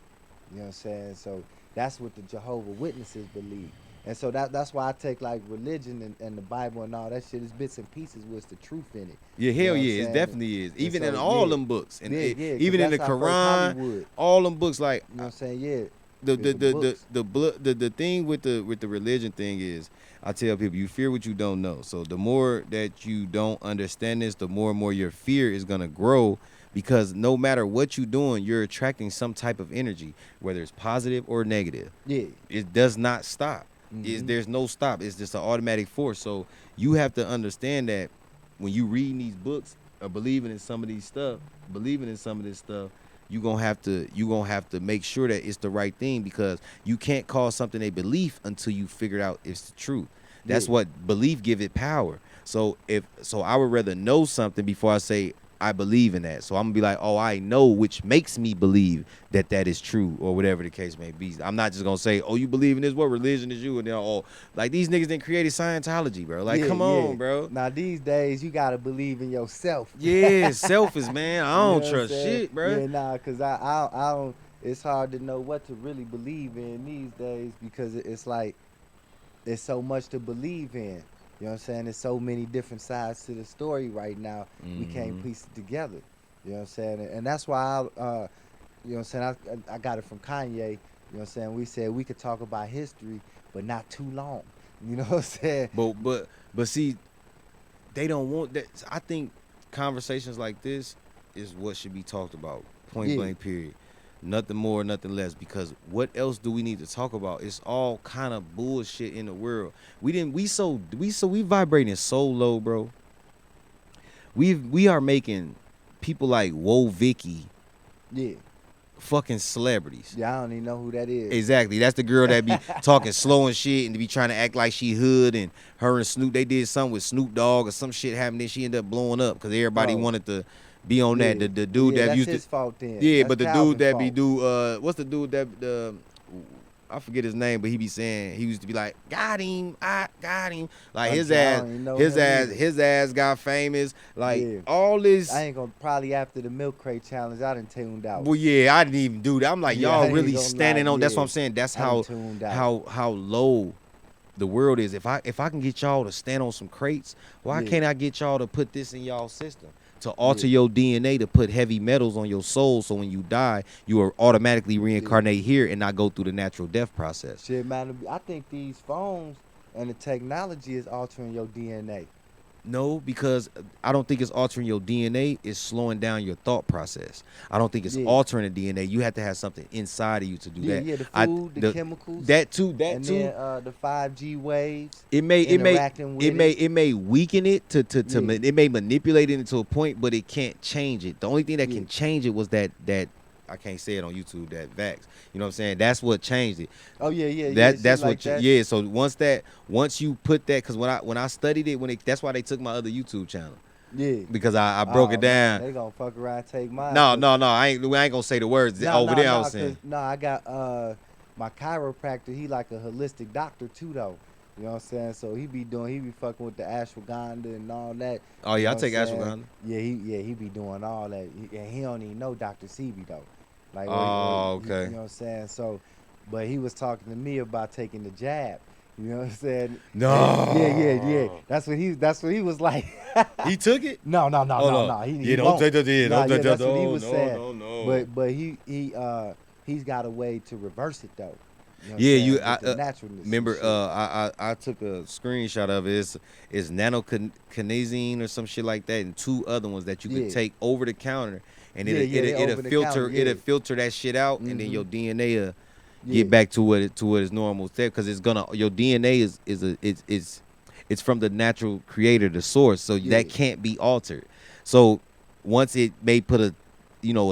You know what I'm saying? So that's what the Jehovah Witnesses believe. And so that's why I take like religion and the Bible and all that shit. It's bits and pieces with the truth in it. Yeah, You know hell what I'm yeah, it saying? definitely is. And Even in so all them books, and yeah, because even in that's the how first Quran, Hollywood. all them books. Like You know what I'm saying? Yeah. the It's the the the the books. the thing with the religion thing is, I tell people, you fear what you don't know. So the more that you don't understand this, the more and more your fear is gonna grow, because no matter what you're doing, you're attracting some type of energy, whether it's positive or negative. Yeah. It does not stop. Hmm. There's no stop. It's just an automatic force. So you have to understand that when you reading these books or believing in some of these stuff, believing in some of this stuff, you gonna have to make sure that it's the right thing, because you can't call something a belief until you figure out it's the truth. That's Yeah. what belief give it power. So I would rather know something before I say I believe in that. So I'm gonna be like, oh, I know, which makes me believe that that is true, or whatever the case may be. I'm not just gonna say, oh, you believe in this? What religion is you? And then, oh, like these niggas didn't create Scientology, bro. Like, Yeah, come yeah. on, bro. Now these days you gotta believe in yourself. Yeah, selfish, man. I You know don't what I'm trust saying? shit, bro. Yeah, nah, cause I don't. It's hard to know what to really believe in these days because it's like there's so much to believe in. You know what I'm saying? There's so many different sides to the story right now. We can't Hmm. piece it together. You know what I'm saying? And that's why you know what I'm saying? I got it from Kanye. You know what I'm saying? We said we could talk about history, but not too long. You know what I'm saying? But see, they don't want that. I think conversations like this is what should be talked about. Point Yeah, blank. Period. Nothing more, nothing less. Because what else do we need to talk about? It's all kind of bullshit in the world. We vibrating so low, bro. We are making people like Woe Vicky yeah, fucking celebrities. yeah. I don't even know who that is. Exactly. That's the girl that be talking slow and shit and be trying to act like she hood, and her and Snoop, they did something with Snoop Dogg or some shit happened, then she ended up blowing up because everybody Oh, wanted to be on that. yeah, The dude yeah. that That's used to, his fault then. yeah, That's but the dude Calvin's that be fault. what's the dude that I forget his name, but he be saying, he used to be like, got him, I got him. Like his I ass, don't even know his him ass, either. his ass got famous. Like Yeah, all this. I ain't gonna probably after the milk crate challenge. I done tuned out. Well, yeah, I didn't even do that. I'm like, Yeah, y'all I ain't really gonna lie. standing on. That's what Yeah, I'm saying. That's I done how tuned out. how low the world is. If I can get y'all to stand on some crates, why Yeah, can't I get y'all to put this in y'all system? To yeah, alter your DNA, to put heavy metals on your soul, so when you die, you are automatically yeah. reincarnate here and not go through the natural death process. Shit, man. I think these phones and the technology is altering your DNA. No, because I don't think it's altering your DNA. It's slowing down your thought process. I don't think it's Yeah, altering the DNA. You have to have something inside of you to do yeah, that. yeah. The I food, the the chemicals, that too. That and too. then the 5G waves It may it may interacting it with may it. it may weaken it Yeah, it may manipulate it into a point, but it can't change it. The only thing that yeah. can change it was that I can't say it on YouTube, that vax. You know what I'm saying? That's what changed it. Oh yeah, yeah, yeah. Shit That's what like that. yeah. So once you put that, because when I studied it, that's why they took my other YouTube channel, Yeah. because I broke it Oh man, down. they gonna fuck around and take mine. No, 'Cause no, no. I ain't gonna say the words no, over no, there. I no, was cause saying. no, I got my chiropractor. He like a holistic doctor too, though. You know what I'm saying? So he be fucking with the ashwagandha and all that. Oh You yeah, know I what I'm take saying? ashwagandha. He be doing all that. And he don't even know Dr. Sebi though. Like, Oh you okay. know what I'm saying? So, but he was talking to me about taking the jab. You know what I'm saying? And yeah. No. That's what he was like. He took it. No, no, no, Oh no, no. no. He Yeah, don't won't. take that. Yeah, Nah, don't yeah, take that. that's what he No, was no, saying. no, no. But he's got a way to reverse it though. You know what I'm Yeah, saying? With the naturalness and remember shit. I took a screenshot of it. It's nanokinazine or some shit like that, and two other ones that you could Yeah. take over the counter, and Yeah, yeah, they it'll over the counter, it'll yeah. filter that shit out, and then Mhm. your DNA will Yeah. get back to what its normal state, because your DNA it's from the natural creator, the source, so Yeah. that can't be altered. So once it may put a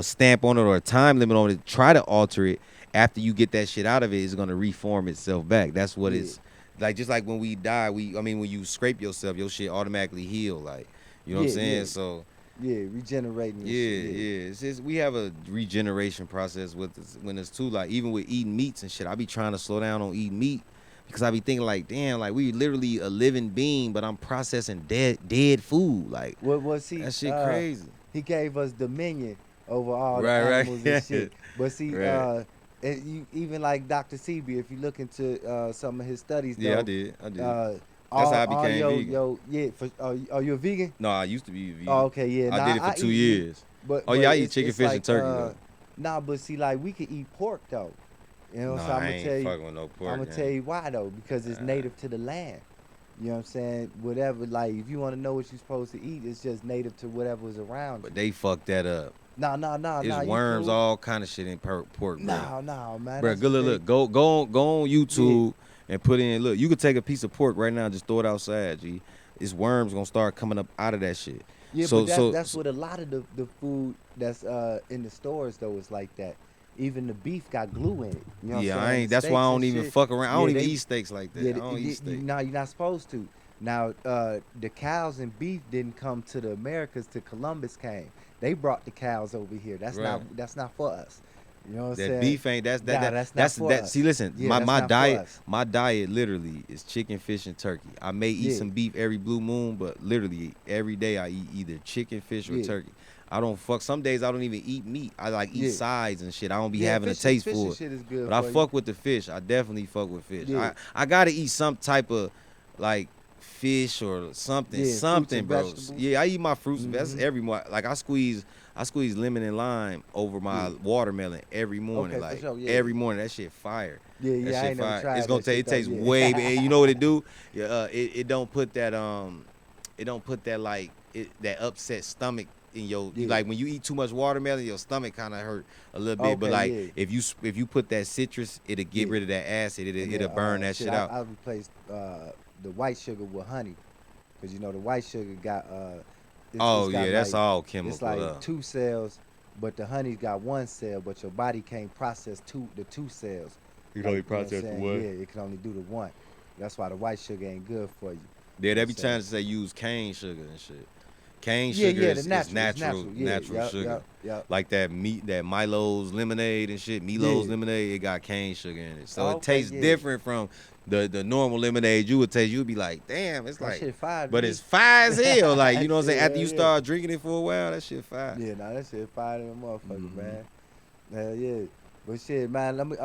stamp on it or a time limit on it, try to alter it. After you get that shit out of it, it's gonna reform itself back. That's what Yeah. it's like. Just like when we die, when you scrape yourself, your shit automatically heal. Like, you know what I'm Yeah, saying? yeah. So Yeah. Regenerating and yeah, shit. Yeah. yeah. It's just, we have a regeneration process with when it's too, like, even with eating meats and shit. I be trying to slow down on eating meat, because I be thinking like, damn, like we literally a living being, but I'm processing dead food. Like, What see, that shit crazy. he gave us dominion over all the Right, animals and right, shit. But see, right. And you even like Dr. Sebi, if you look into some of his studies, Yeah, I though, did. I did. uh, That's how I all became vegan. yeah. For are you a vegan? No, I used to be Oh, vegan. okay, yeah. I Nah, did it for I 2 eat meat, years. but Oh yeah, I eat it's chicken, it's fish, and like turkey though. nah, but see, like we could eat pork though. You know, No, so I'm I gonna ain't tell you, fucking with no I'm pork. gonna tell you why though, because it's native to the land. You know what I'm saying? Whatever, like if you want to know what you're supposed to eat, it's just native to whatever's around But you. they fucked that up. It's Nah, you worms, cool? all kind of shit in pork, bro. Nah, man. Bro, That's good what look, they. look. Go on Yeah, YouTube and put in. Look, you could take a piece of pork right now, and just throw it outside. G, it's worms gonna start coming up out of that shit. yeah, but So so, that's so what a lot of the food that's in the stores though is like that. Even the beef got glue in it. You know what I'm yeah, I saying? The ain't. That's why I steaks and don't even shit. fuck around. I Yeah, don't even they eat steaks like that. yeah, I don't eat steak. nah, you're not supposed to. Now, the cows and beef didn't come to the Americas till Columbus came. They brought the cows over here. Right. That's not for us. You know what I'm That saying? beef ain't. Nah, that's not for That. See, us. listen. Yeah, that's My not for diet. us. My diet literally is chicken, fish, and turkey. I may eat Yeah, some beef every blue moon, but literally every day I eat either chicken, fish, or yeah, turkey. I don't fuck. Some days I don't even eat meat. I like eat yeah, sides and shit. I don't be yeah. having a taste Fish for and it. shit is good But I for you. fuck with the fish. I definitely fuck with fish. Yeah, I gotta eat some type of like fish or something, yeah. Fruits something, and bro. vegetables. Yeah, I eat my fruits. That's Mm-hmm. every morning. Like I squeeze lemon and lime over my Yeah. watermelon every morning. Okay, for Like sure. Yeah, every morning, that shit fire. yeah, That yeah. I shit ain't never fire. It's tried gonna that take. shit It though. takes way. Yeah. You know what it do? Yeah, it don't put that it don't put that like that upset stomach in your Yeah. like when you eat too much watermelon, your stomach kind of hurt a little bit. But Okay. like Yeah. if you put that citrus, it'll get Yeah. rid of that acid. And then It'll burn that shit, shit out. I replaced the white sugar with honey, cause you know the white sugar got it's Oh got yeah, that's like all it's chemical. like 2 cells, but the honey's got 1 cell, but your body can't process the 2 cells. You know, Like you you know what I'm process the saying? what? Yeah, it can only do the one. That's why the white sugar ain't good for you. Yeah, You know they what be I'm saying? trying to say use cane sugar and shit. Cane Yeah, sugar yeah, the is natural, it's natural, natural. Yeah, natural sugar. yep. Like that that Milo's lemonade and shit, Milo's Yeah. lemonade, it got cane sugar in it. So Oh, it okay, tastes yeah. different from the normal lemonade you would taste. You'd be like, damn, it's That like, shit fire to but me. it's fire as hell. Like, you That know what I'm saying? shit, After hell you yeah. start drinking it for a while, that shit fire. Yeah, nah, that shit fire than a motherfucker, Hmm. man. Hell yeah. But shit, man, let me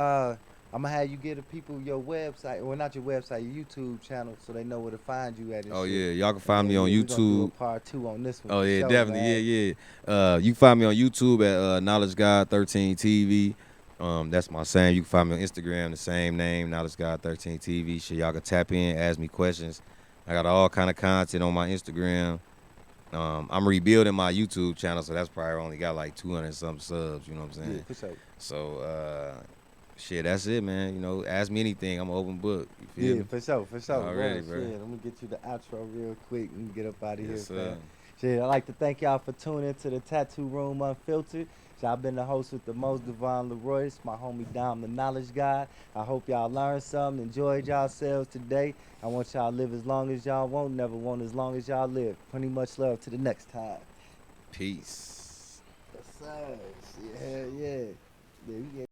I'm gonna have you get the people your website, well not your website, your YouTube channel, so they know where to find you at and Oh shit. yeah, y'all can And find then me on yeah, we're gonna do a YouTube. part 2 on this one Oh for yeah, sure, definitely. man. You can find me on YouTube at Knowledge God 13 TV. That's my same. You can find me on Instagram, the same name, Knowledge God 13 TV. Shit, y'all can tap in, ask me questions. I got all kind of content on my Instagram. I'm rebuilding my YouTube channel, so that's probably only got like 200 something subs. You know what I'm Yeah, saying? for sure. So shit, that's it, man. You know, ask me anything. I'm an open book. You feel Yeah, me? for sure, for sure. Already, Well, bro. shit, let me get you the outro real quick and get up out of here, Yes, man. sir. Shit, I'd like to thank y'all for tuning into the Tattoo Room Unfiltered. So I've been the host with the most, Devon Leroy. It's my homie Dom, the Knowledge Guy. I hope y'all learned something, enjoyed yourselves today. I want y'all to live as long as y'all want, never want as long as y'all live. Plenty much love to the next time. Peace. Yes, sir. Yeah, yeah. Yeah, we get